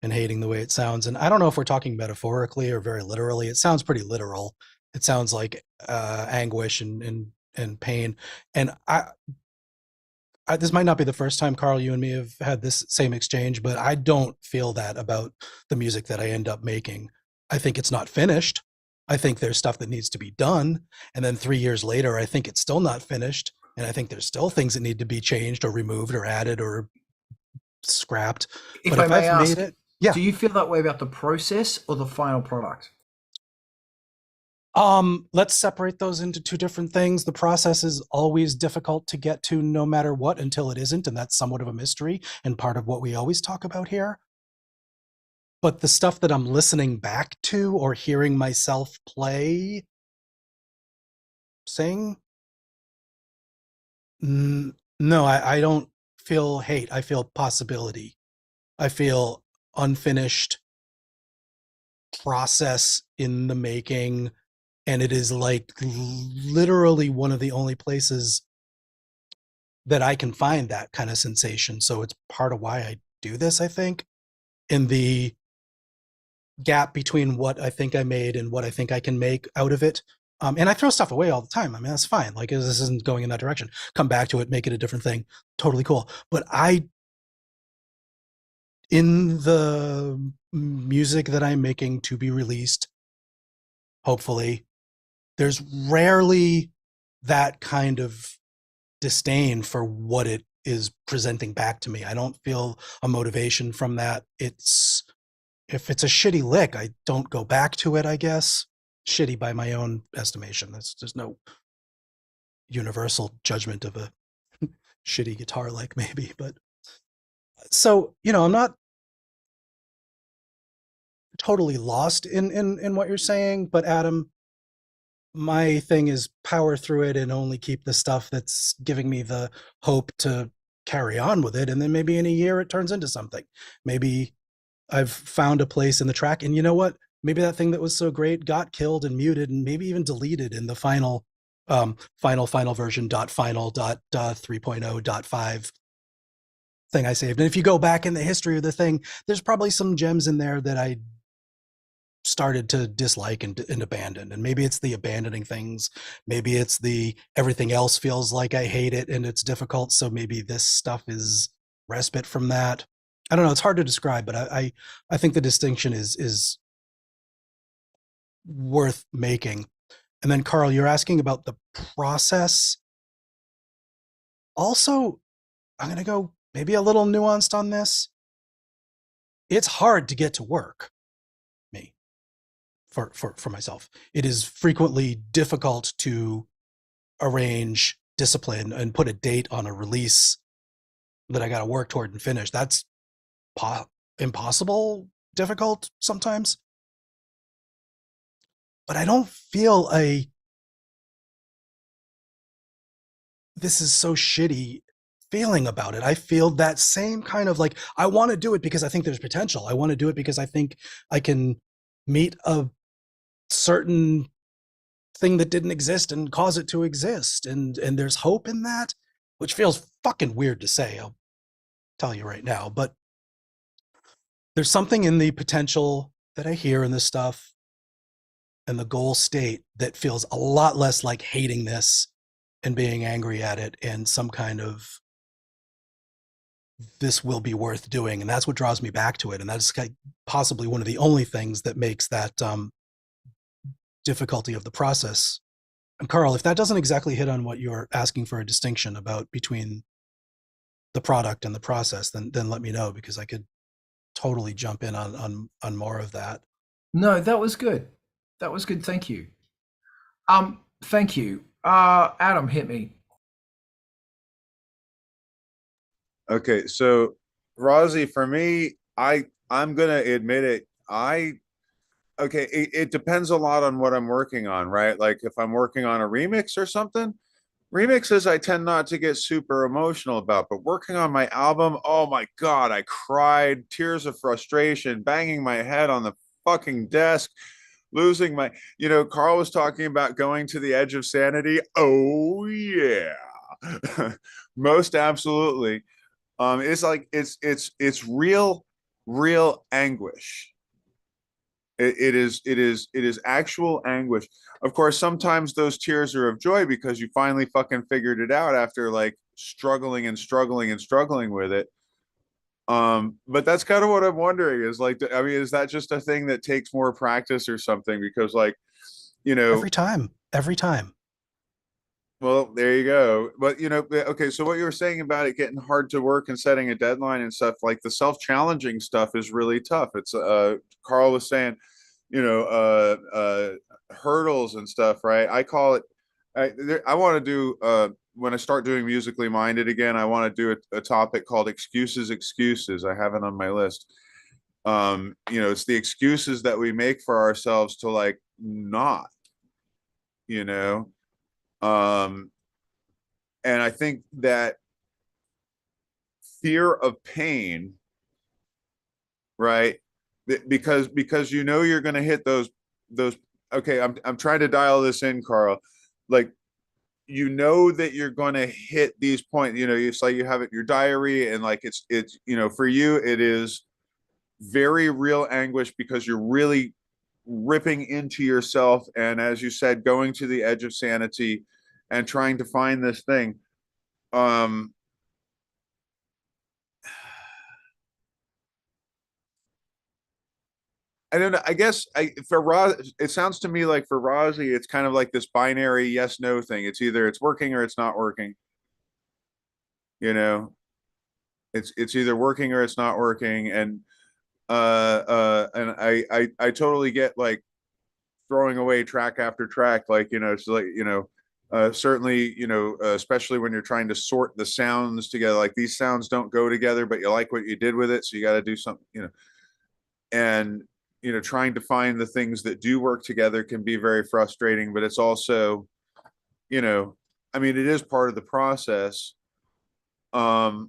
and hating the way it sounds. And I don't know if we're talking metaphorically or very literally. It sounds pretty literal. It sounds like anguish and pain. And I this might not be the first time, Carl, you and me have had this same exchange, but I don't feel that about the music that I end up making. I think it's not finished. I think there's stuff that needs to be done. And then 3 years later, I think it's still not finished. And I think there's still things that need to be changed or removed or added or scrapped. If I may ask, yeah. Do you feel that way about the process or the final product? Let's separate those into two different things. The process is always difficult to get to no matter what until it isn't, and that's somewhat of a mystery and part of what we always talk about here. But the stuff that I'm listening back to or hearing myself play, sing, no, I don't feel hate. I feel possibility. I feel unfinished process in the making. And it is like literally one of the only places that I can find that kind of sensation. So it's part of why I do this, I think, in the gap between what I think I made and what I think I can make out of it. And I throw stuff away all the time. I mean, that's fine. Like, this isn't going in that direction. Come back to it, make it a different thing. Totally cool. But in the music that I'm making to be released, hopefully, there's rarely that kind of disdain for what it is presenting back to me. I don't feel a motivation from that. If it's a shitty lick, I don't go back to it, I guess. Shitty by my own estimation. There's no universal judgment of a shitty guitar lick, maybe. But so, I'm not totally lost in what you're saying, but Adam, my thing is power through it and only keep the stuff that's giving me the hope to carry on with it. And then maybe in a year it turns into something. Maybe I've found a place in the track, and you know what? Maybe that thing that was so great got killed and muted and maybe even deleted in the final version .final 3.0.5 thing I saved. And if you go back in the history of the thing, there's probably some gems in there that I started to dislike and abandon. And maybe it's the abandoning things. Maybe it's the everything else feels like I hate it and it's difficult. So maybe this stuff is respite from that. I don't know. It's hard to describe, but I think the distinction is worth making. And then Carl, you're asking about the process. Also, I'm going to go maybe a little nuanced on this. It's hard to get to work, for myself. It is frequently difficult to arrange discipline and put a date on a release that I got to work toward and finish. That's impossible, difficult sometimes. But I don't feel this is so shitty feeling about it. I feel that same kind of like, I want to do it because I think there's potential. I want to do it because I think I can meet a certain thing that didn't exist and cause it to exist. And there's hope in that, which feels fucking weird to say. I'll tell you right now, but there's something in the potential that I hear in this stuff and the goal state that feels a lot less like hating this and being angry at it and some kind of this will be worth doing. And that's what draws me back to it. And that's possibly one of the only things that makes that difficulty of the process. And Carl, if that doesn't exactly hit on what you're asking for a distinction about between the product and the process, then let me know, because I could totally jump in on more of that. No, that was good. That was good. Thank you. Thank you. Adam, hit me. Okay, so Razi, for me, I'm gonna admit it. It depends a lot on what I'm working on, right? Like if I'm working on a remix or something, remixes I tend not to get super emotional about, but working on my album, oh my God, I cried, tears of frustration, banging my head on the fucking desk, losing my, Carl was talking about going to the edge of sanity. Oh yeah. Most absolutely. It's like, it's real anguish. It is actual anguish. Of course, sometimes those tears are of joy because you finally fucking figured it out after like struggling with it. But that's kind of what I'm wondering is like, I mean, is that just a thing that takes more practice or something? Because like, every time. Well, there you go. But okay, so what you were saying about it getting hard to work and setting a deadline and stuff, like the self-challenging stuff is really tough. It's Carl was saying, hurdles and stuff, right? I call it I want to do when I start doing Musically Minded again, I want to do a topic called excuses. I have it on my list. It's the excuses that we make for ourselves to like not, and I think that fear of pain, right? Because you're going to hit those. Okay, I'm trying to dial this in, Carl. Like, that you're going to hit these points. It's like you have it in your diary, and like it's for you it is very real anguish because you're really ripping into yourself, and as you said, going to the edge of sanity and trying to find this thing. I don't know. I guess it sounds to me like for Razi, it's kind of like this binary yes no thing. It's either it's working or it's not working. It's either working or it's not working, and I totally get like throwing away track after track, like it's like certainly especially when you're trying to sort the sounds together, like these sounds don't go together, but you like what you did with it, so you got to do something, and trying to find the things that do work together can be very frustrating, but it's also I mean, it is part of the process. I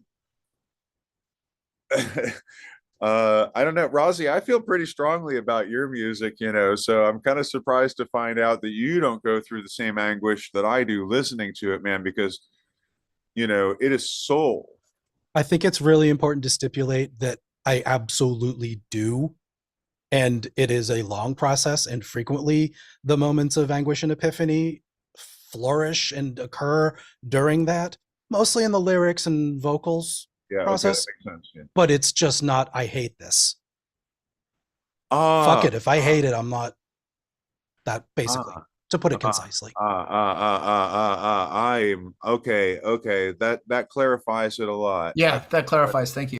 don't know, Razi, I feel pretty strongly about your music, so I'm kind of surprised to find out that you don't go through the same anguish that I do listening to it, man, because it is soul. I think it's really important to stipulate that I absolutely do. And it is a long process, and frequently the moments of anguish and epiphany flourish and occur during that, mostly in the lyrics and vocals Yeah, process. okay, that makes sense. Yeah. But it's just not, I hate this. Ah, Fuck it. If I hate it, I'm not that, basically, to put it concisely. I'm okay. Okay, that clarifies it a lot. Yeah, that clarifies. Thank you.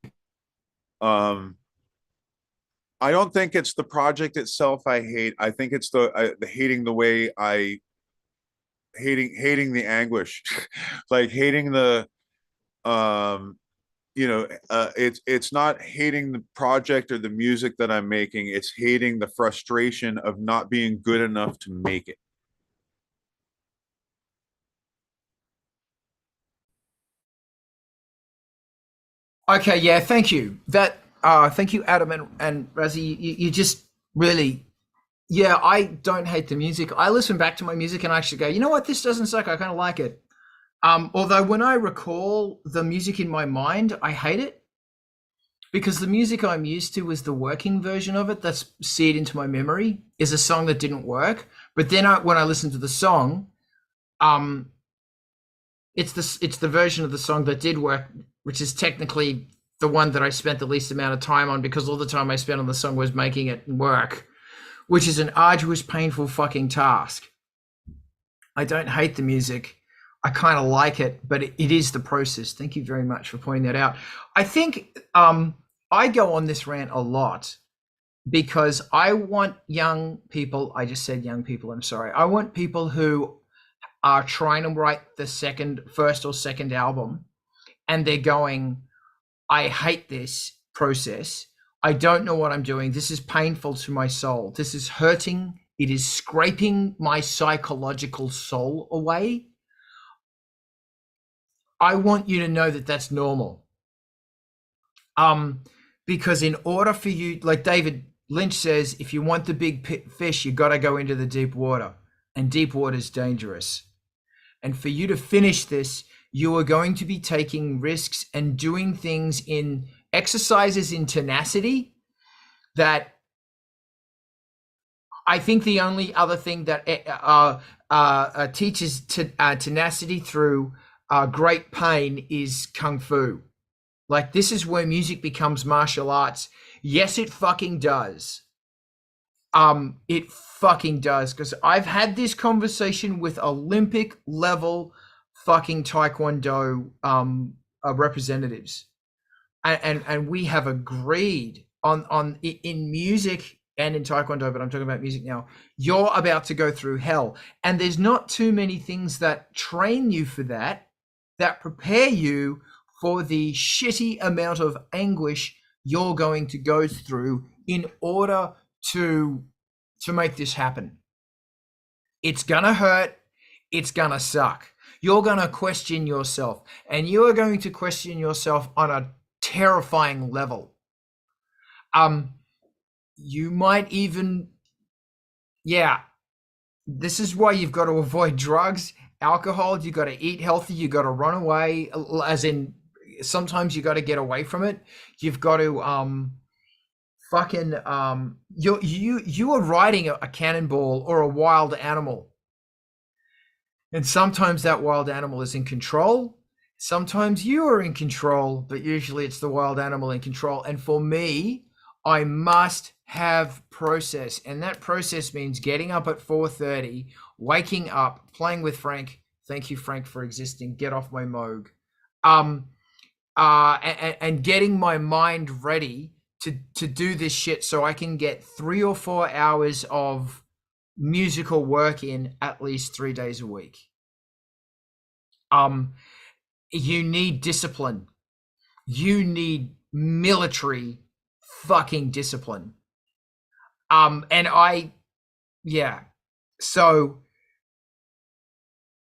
I don't think it's the project itself I hate. I think it's the hating the way I hating the anguish, like hating the it's not hating the project or the music that I'm making. It's hating the frustration of not being good enough to make it. Okay, yeah, thank you. Thank you, Adam and Razi. You just really, yeah, I don't hate the music. I listen back to my music and I actually go, you know what, this doesn't suck. I kind of like it. Although when I recall the music in my mind, I hate it because the music I'm used to is the working version of it. That's seared into my memory is a song that didn't work. But then when I listen to the song, it's the version of the song that did work, which is technically the one that I spent the least amount of time on because all the time I spent on the song was making it work, which is an arduous, painful fucking task. I don't hate the music. I kind of like it, but it is the process. Thank you very much for pointing that out. I think I go on this rant a lot because I want young people, I just said young people, I'm sorry. I want people who are trying to write the first or second album and they're going, I hate this process. I don't know what I'm doing. This is painful to my soul. This is hurting. It is scraping my psychological soul away. I want you to know that that's normal. Because in order for you, like David Lynch says, if you want the big fish, you got to go into the deep water, and deep water is dangerous. And for you to finish this, you are going to be taking risks and doing things in exercises in tenacity that I think the only other thing that teaches tenacity through great pain is Kung Fu. Like, this is where music becomes martial arts. Yes, it fucking does. It fucking does, because I've had this conversation with Olympic level fucking Taekwondo representatives, and we have agreed on in music and in Taekwondo, but I'm talking about music now. You're about to go through hell, and there's not too many things that train you for that prepare you for the shitty amount of anguish you're going to go through in order to make this happen. It's gonna hurt. It's gonna suck. You're gonna question yourself, and you are going to question yourself on a terrifying level. You might even, this is why you've got to avoid drugs, alcohol. You got to eat healthy. You got to run away, as in sometimes you got to get away from it. You've got to you are riding a cannonball or a wild animal, and sometimes that wild animal is in control. Sometimes you are in control, but usually it's the wild animal in control. And for me, I must have process, and that process means getting up at 4:30, waking up, playing with Frank. Thank you, Frank, for existing. Get off my MOOG. And getting my mind ready to do this shit so I can get 3 or 4 hours of musical work in at least 3 days a week. You need discipline. You need military fucking discipline. So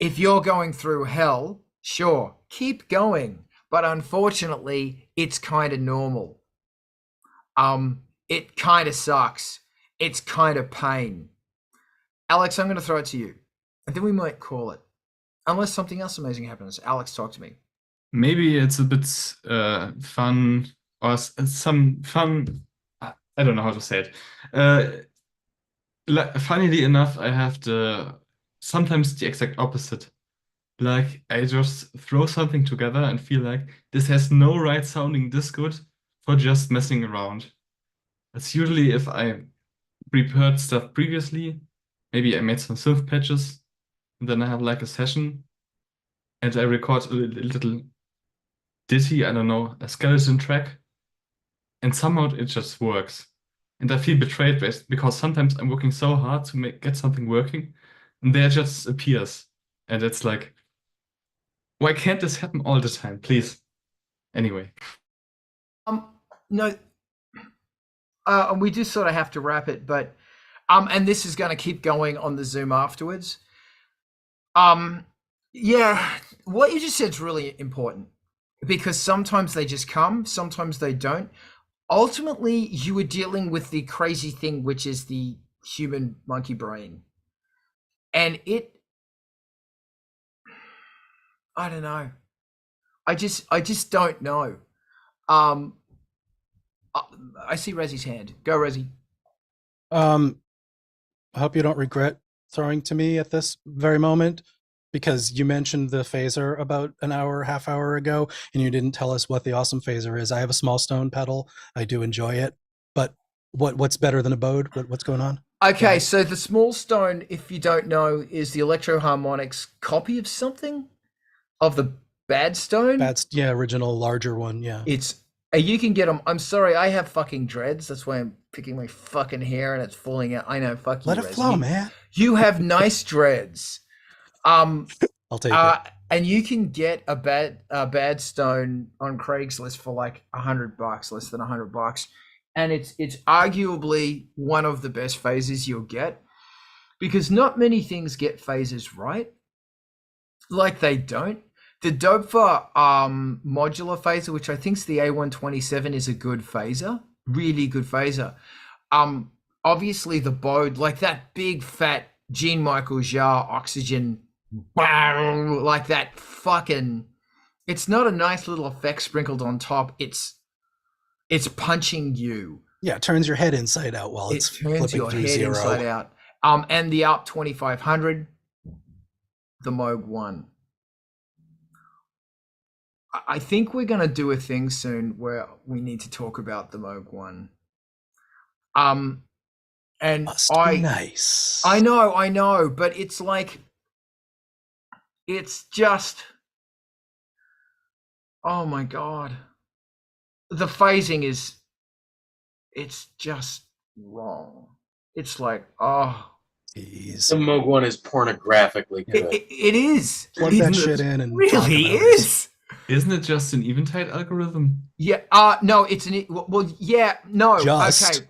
if you're going through hell, sure, keep going. But unfortunately, it's kind of normal. It kind of sucks. It's kind of pain. Alex, I'm going to throw it to you. And then we might call it. Unless something else amazing happens. Alex, talk to me. Maybe it's a bit fun, or some fun. I don't know how to say it. Funnily enough, I have sometimes the exact opposite. Like I just throw something together and feel like this has no right sounding this good for just messing around. It's usually if I prepared stuff previously, maybe I made some synth patches, and then I have like a session, and I record a little ditty, I don't know, a skeleton track, and somehow it just works. And I feel betrayed because sometimes I'm working so hard to get something working, and there it just appears, and it's like, why can't this happen all the time, please? Anyway. No, and we do sort of have to wrap it, but and this is going to keep going on the Zoom afterwards. Yeah, what you just said is really important, because sometimes they just come, sometimes they don't. Ultimately, you are dealing with the crazy thing, which is the human monkey brain, and I don't know. I just don't know. I see Rezzy's hand. Go, Rezzy. I hope you don't regret throwing to me at this very moment, because you mentioned the phaser about an hour, half hour ago, and you didn't tell us what the awesome phaser is. I have a small stone pedal. I do enjoy it, but what's better than a Bode? What's going on? Okay, so the small stone, if you don't know, is the Electro Harmonics copy of something, of the Bad Stone. Original larger one. Yeah, you can get them. I'm sorry, I have fucking dreads. That's why I'm picking my fucking hair and it's falling out. I know, fuck you. Let it flow, man. You have nice dreads. I'll take it. And you can get a bad stone on Craigslist for like $100, less than $100, and it's arguably one of the best phases you'll get, because not many things get phases right. Like they don't. The Dopefer modular phaser, which I think is the A127, is a good phaser, really good phaser. Obviously the Bode, like that big fat Jean-Michel Jarre oxygen, like that fucking, it's not a nice little effect sprinkled on top. It's punching you. Yeah, it turns your head inside out while it's turns flipping your through head zero. inside out. And the ARP 2500, the MOOG 1. I think we're going to do a thing soon where we need to talk about the MOOG 1. And Must be nice. I know, but it's like, it's just, oh my God. The phasing it's just wrong. It's like, oh. Jeez. The MOOG 1 is pornographically good. It is. Plug that shit in and really talk about is. Isn't it just an eventide algorithm? Yeah. No, it's no. Just. Okay.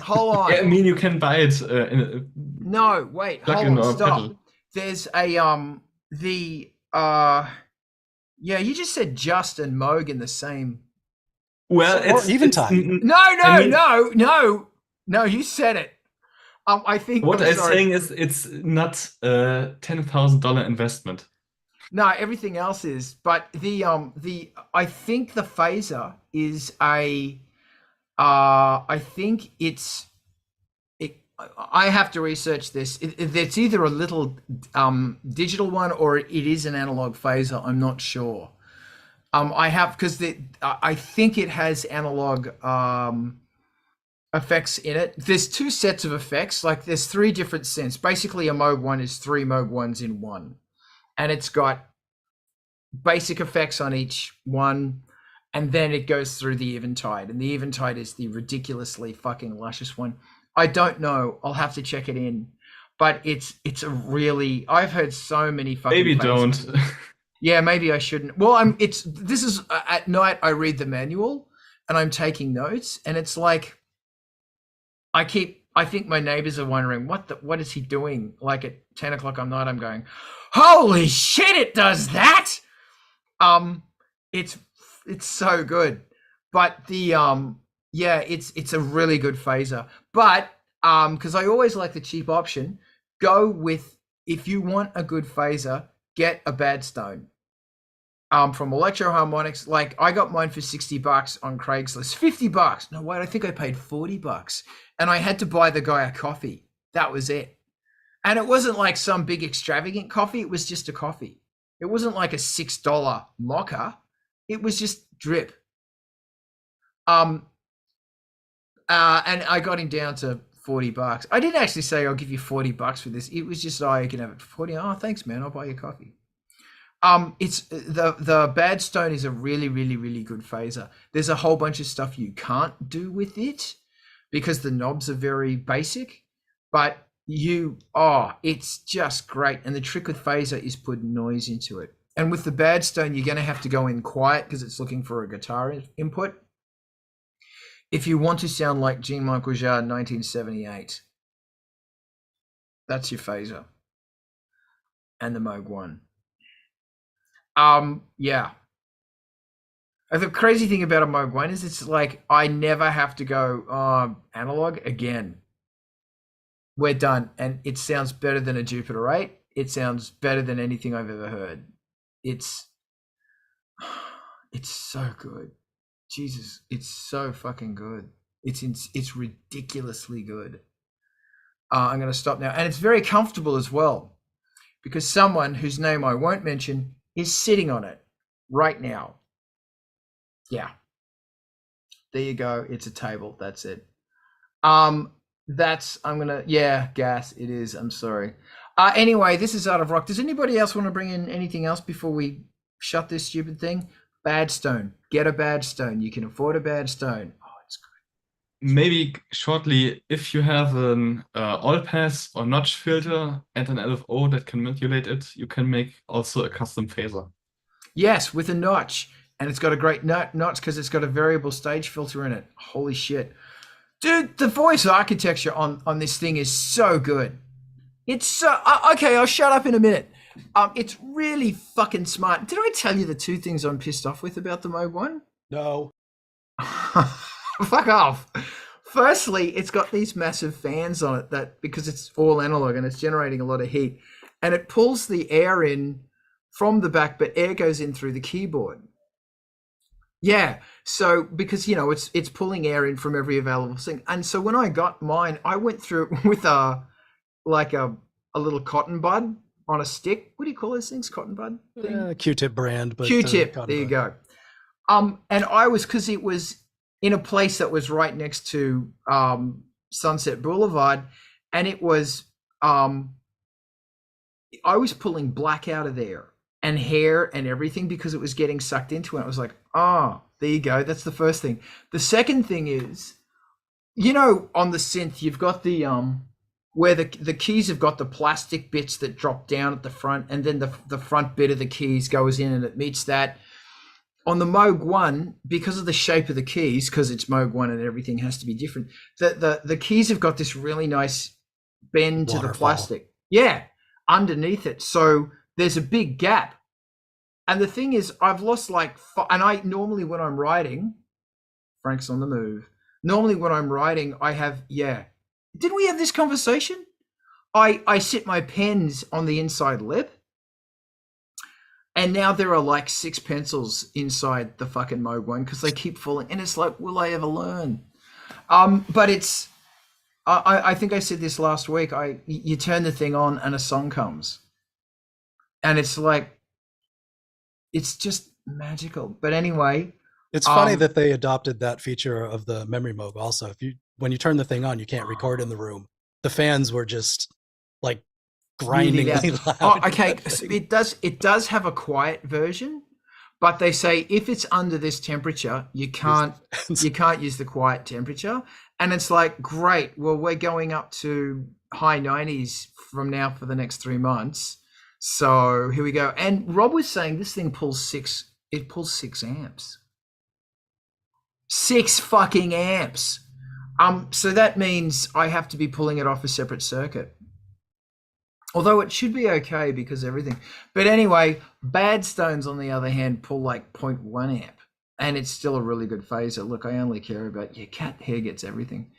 Hold on. Yeah, I mean, you can buy it No, wait. plug-in Hold on. or Stop. pedal. There's a yeah, you just said Just and MOOG in the same. Well, Or eventide. No, you said it. I think What I'm I'm sorry. saying is it's not a $10,000 investment. No, everything else is, but I think the phaser is I think I have to research this. It's either a little digital one or it is an analog phaser. I'm not sure. I think it has analog effects in it. There's two sets of effects. Like there's three different synths. Basically, a MOOG 1 is three MOOG 1s in one, and it's got basic effects on each one, and then it goes through the eventide, and the eventide is the ridiculously fucking luscious one. I don't know. I'll have to check it in, but it's a really. I've heard so many fucking. Maybe phases. don't. Yeah, maybe I shouldn't. Well, this is at night. I read the manual and I'm taking notes, and it's like I think my neighbors are wondering what is he doing? Like at 10 o'clock at night, I'm going, holy shit, it does that. It's so good, but it's a really good phaser. But because I always like the cheap option, go with, if you want a good phaser, get a bad stone. from Electro Harmonics. Like I got mine for $60 on Craigslist. $50. No, wait, I think I paid $40. And I had to buy the guy a coffee. That was it. And it wasn't like some big extravagant coffee. It was just a coffee. It wasn't like a $6 mocha. It was just drip. And I got him down to $40. I didn't actually say I'll give you $40 for this. It was just, oh, you can have it for 40. Oh, thanks, man. I'll buy you coffee. It's the Bad Stone is a really, really, really good phaser. There's a whole bunch of stuff you can't do with it because the knobs are very basic, but it's just great. And the trick with phaser is putting noise into it. And with the Bad Stone, you're going to have to go in quiet because it's looking for a guitar input. If you want to sound like Jean-Michel Jarre 1978, that's your phaser. And the Moog 1. Yeah. And the crazy thing about a Moog 1 is it's like I never have to go analog again. We're done. And it sounds better than a Jupiter 8. It sounds better than anything I've ever heard. It's so good. Jesus, it's so fucking good. It's ridiculously good. I'm going to stop now. And it's very comfortable as well because someone whose name I won't mention is sitting on it right now. Yeah. There you go. It's a table. That's it. Gas. It is. I'm sorry. Anyway, this is Art of Rock. Does anybody else want to bring in anything else before we shut this stupid thing? Bad Stone. Get a Bad Stone. You can afford a Bad Stone. Oh, it's great. Maybe shortly, if you have an all pass or notch filter and an LFO that can manipulate it, you can make also a custom phaser. Yes, with a notch. And it's got a great notch because it's got a variable stage filter in it. Holy shit. Dude, the voice architecture on this thing is so good. It's so... okay, I'll shut up in a minute. It's really fucking smart. Did I tell you the two things I'm pissed off with about the Moog 1? No. Fuck off. Firstly, it's got these massive fans on it that because it's all analog and it's generating a lot of heat, and it pulls the air in from the back, but air goes in through the keyboard. Yeah, so because it's pulling air in from every available thing, and so when I got mine, I went through it with a little cotton bud on a stick. What do you call those things? Cotton bud thing? Q-tip brand, but Q-tip. There you go. And I was because it was in a place that was right next to Sunset Boulevard, and it was I was pulling black out of there and hair and everything because it was getting sucked into it. I was like, there you go. That's the first thing. The second thing is, on the synth, you've got the where the keys have got the plastic bits that drop down at the front, and then the front bit of the keys goes in and it meets that. On the Moog 1, because of the shape of the keys, because it's Moog 1 and everything has to be different, the keys have got this really nice bend to the plastic. Yeah, underneath it. So there's a big gap. And the thing is, I've lost and I normally when I'm writing, Frank's on the move. Normally when I'm writing, I have, Didn't we have this conversation? I sit my pens on the inside lip. And now there are 6 pencils inside the fucking Moog 1 because they keep falling. And it's like, will I ever learn? But it's, I think I said this last week. You turn the thing on and a song comes. And it's like, it's just magical. But anyway. It's funny that they adopted that feature of the Memory Moog also. When you turn the thing on, you can't record in the room. The fans were just grindingly loud. Oh, okay. It does have a quiet version, but they say if it's under this temperature, you can't use the quiet temperature. And it's like, great. Well, we're going up to high 90s from now for the next 3 months. So here we go. And Rob was saying this thing pulls 6 amps. 6 fucking amps. So that means I have to be pulling it off a separate circuit. Although it should be okay because everything. But anyway, Bad Stones, on the other hand, pull 0.1 amp. And it's still a really good phaser. Look, I only care about your cat hair gets everything.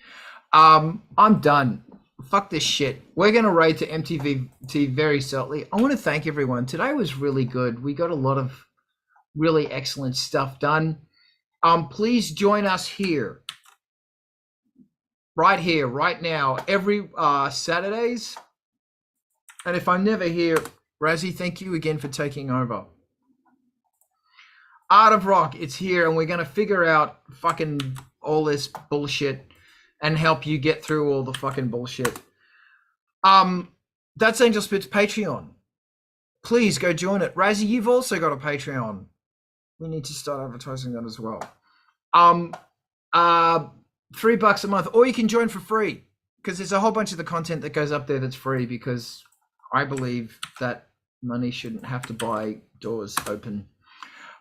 I'm done. Fuck this shit. We're going to raid to MTV very shortly. I want to thank everyone. Today was really good. We got a lot of really excellent stuff done. Please join us here, right now, every Saturdays. And if I'm never here, Razzie, thank you again for taking over. Art of Rock, it's here, and we're going to figure out fucking all this bullshit and help you get through all the fucking bullshit. That's Angelspit's Patreon. Please go join it. Razzie, you've also got a Patreon. We need to start advertising that as well. $3 a month, or you can join for free, because there's a whole bunch of the content that goes up there that's free, because I believe that money shouldn't have to buy doors open.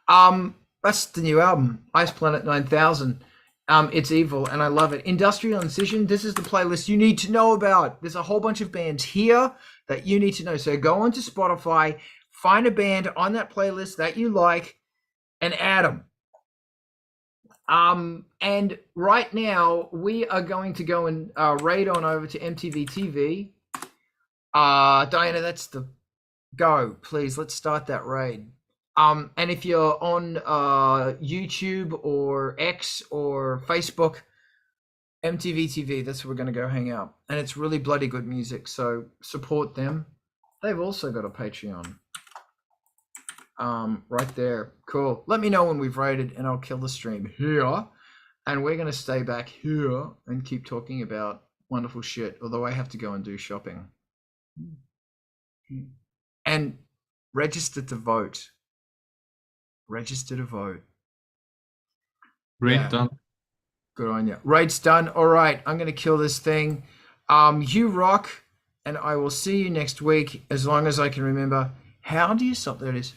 That's the new album, Ice Planet 9000. It's evil, and I love it. Industrial Incision, this is the playlist you need to know about. There's a whole bunch of bands here that you need to know. So go onto Spotify, find a band on that playlist that you like, and add them. And right now, we are going to go and raid on over to MTV TV. Diana, that's the go. Please, let's start that raid. And if you're on YouTube or X or Facebook, MTV TV, that's where we're going to go hang out. And it's really bloody good music, so support them. They've also got a Patreon. Right there. Cool. Let me know when we've raided, and I'll kill the stream here. And we're going to stay back here and keep talking about wonderful shit, although I have to go and do shopping. And register to vote. Register to vote. Raid done. Good on you. Raid's done. All right, I'm going to kill this thing. You rock, and I will see you next week, as long as I can remember. How do you stop? There it is.